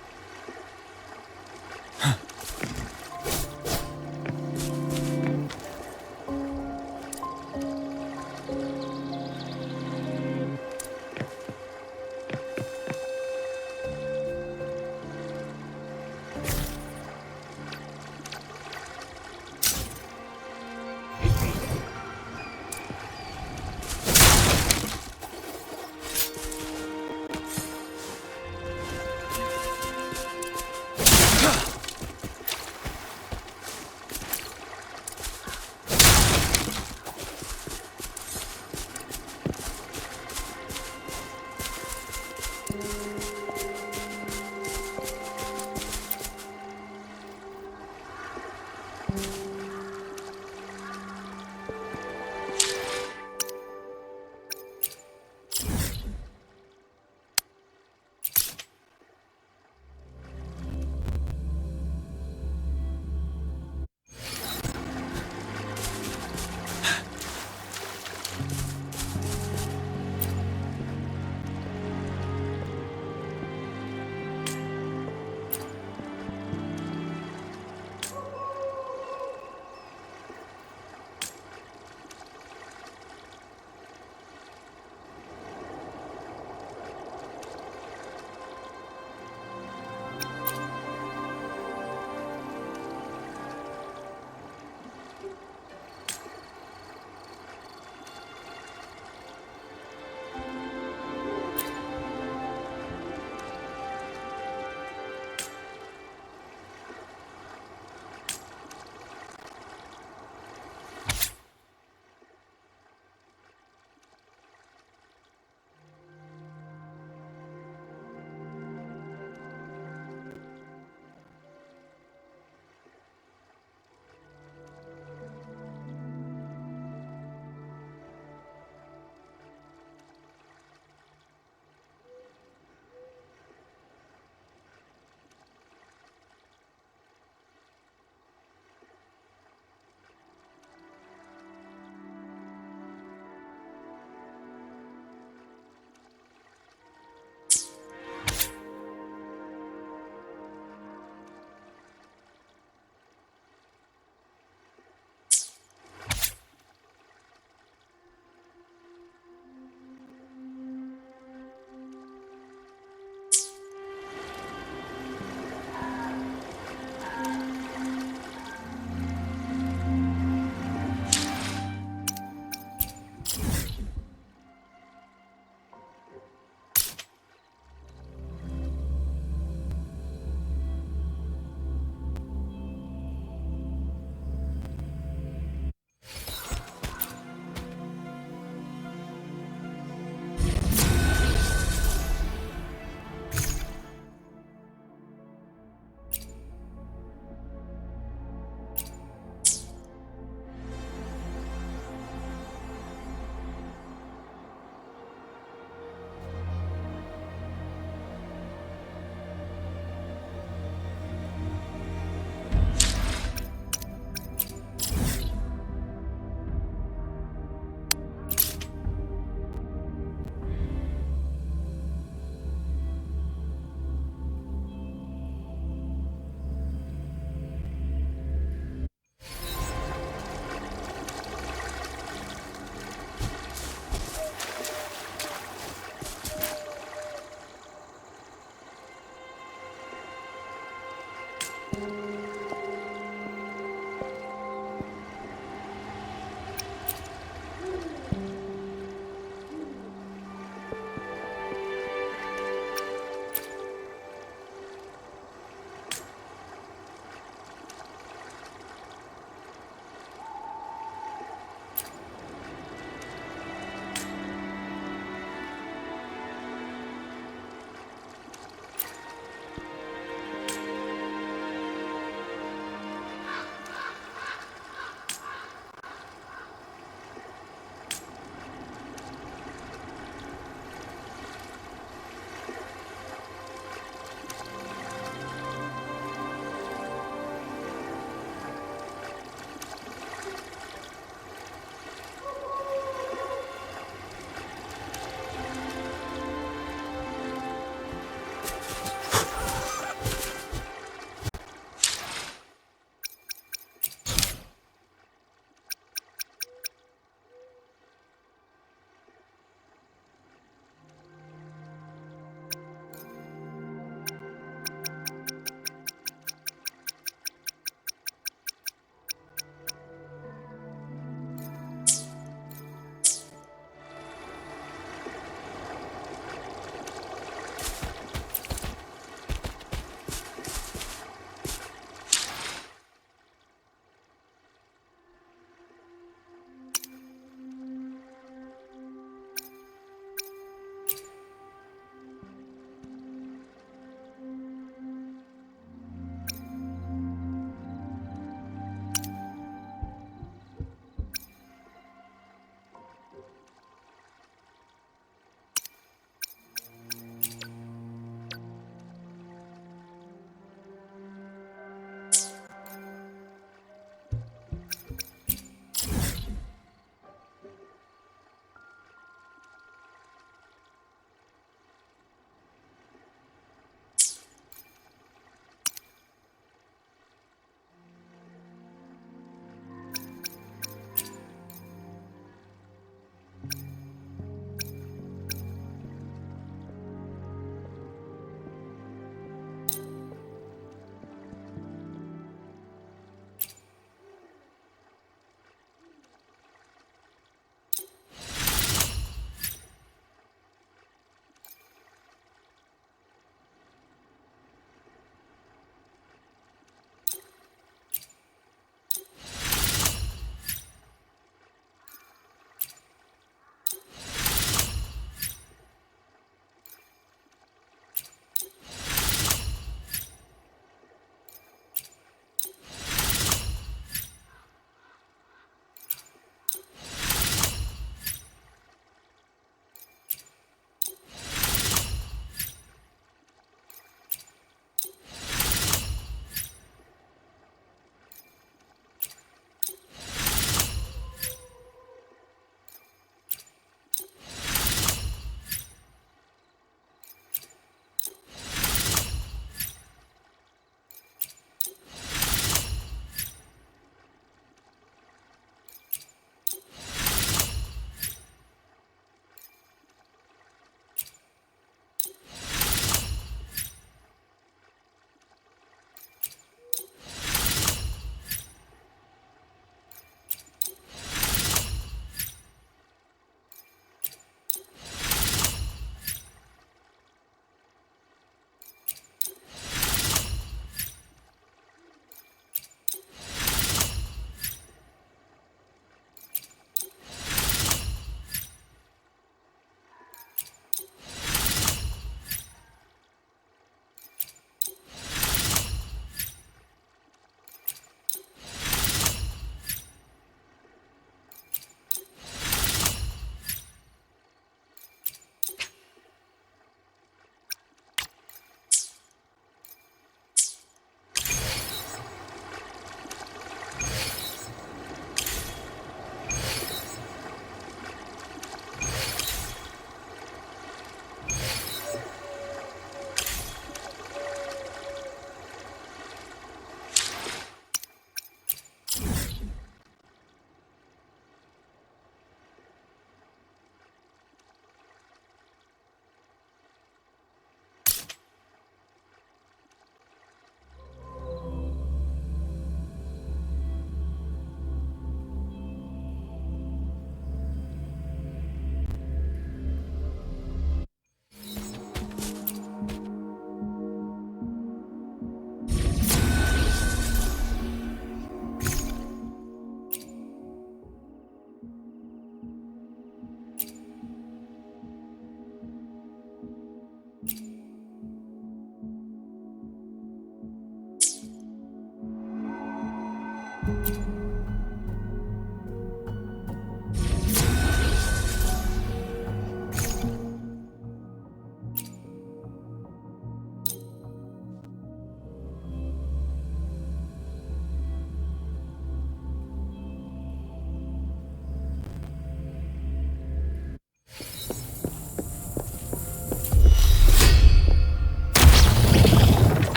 I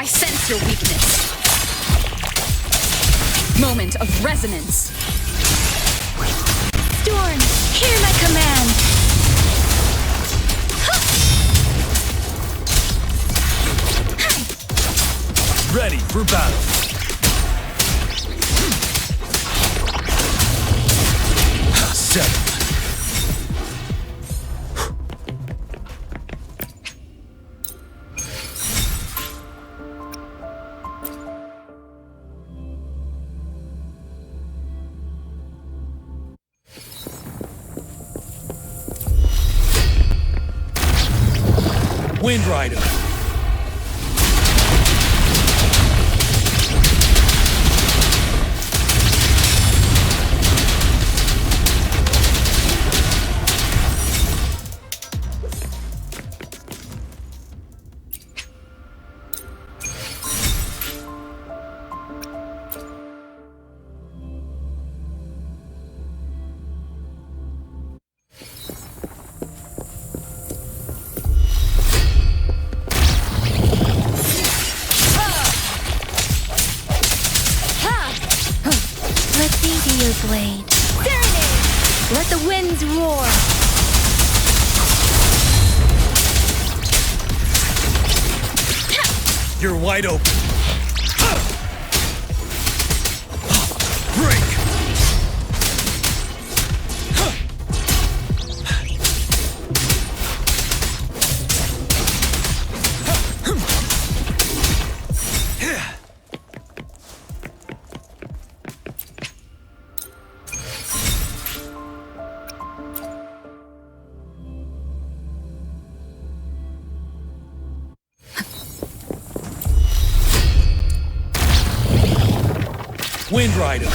sense your weakness. Moment of resonance. Storm, hear my command! Ready for battle. Settled. Wind Rider. Let me be your blade. Serenade! Let the winds roar! You're wide open. Break! Wind Rider.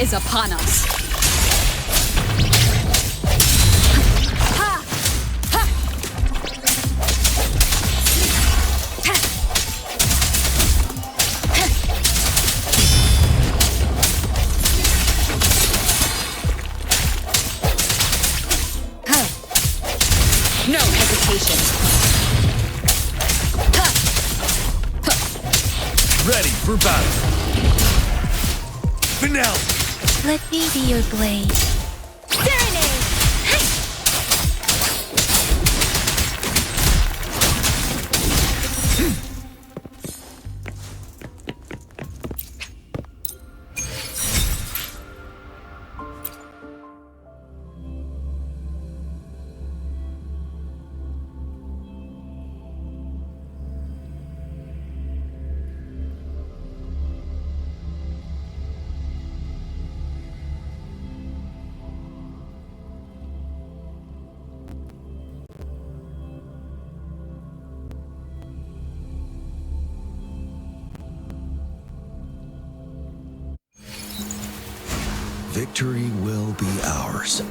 Is upon us. No hesitation. Ready for battle. Finale. Let me be your blade. Serenade! Victory will be ours.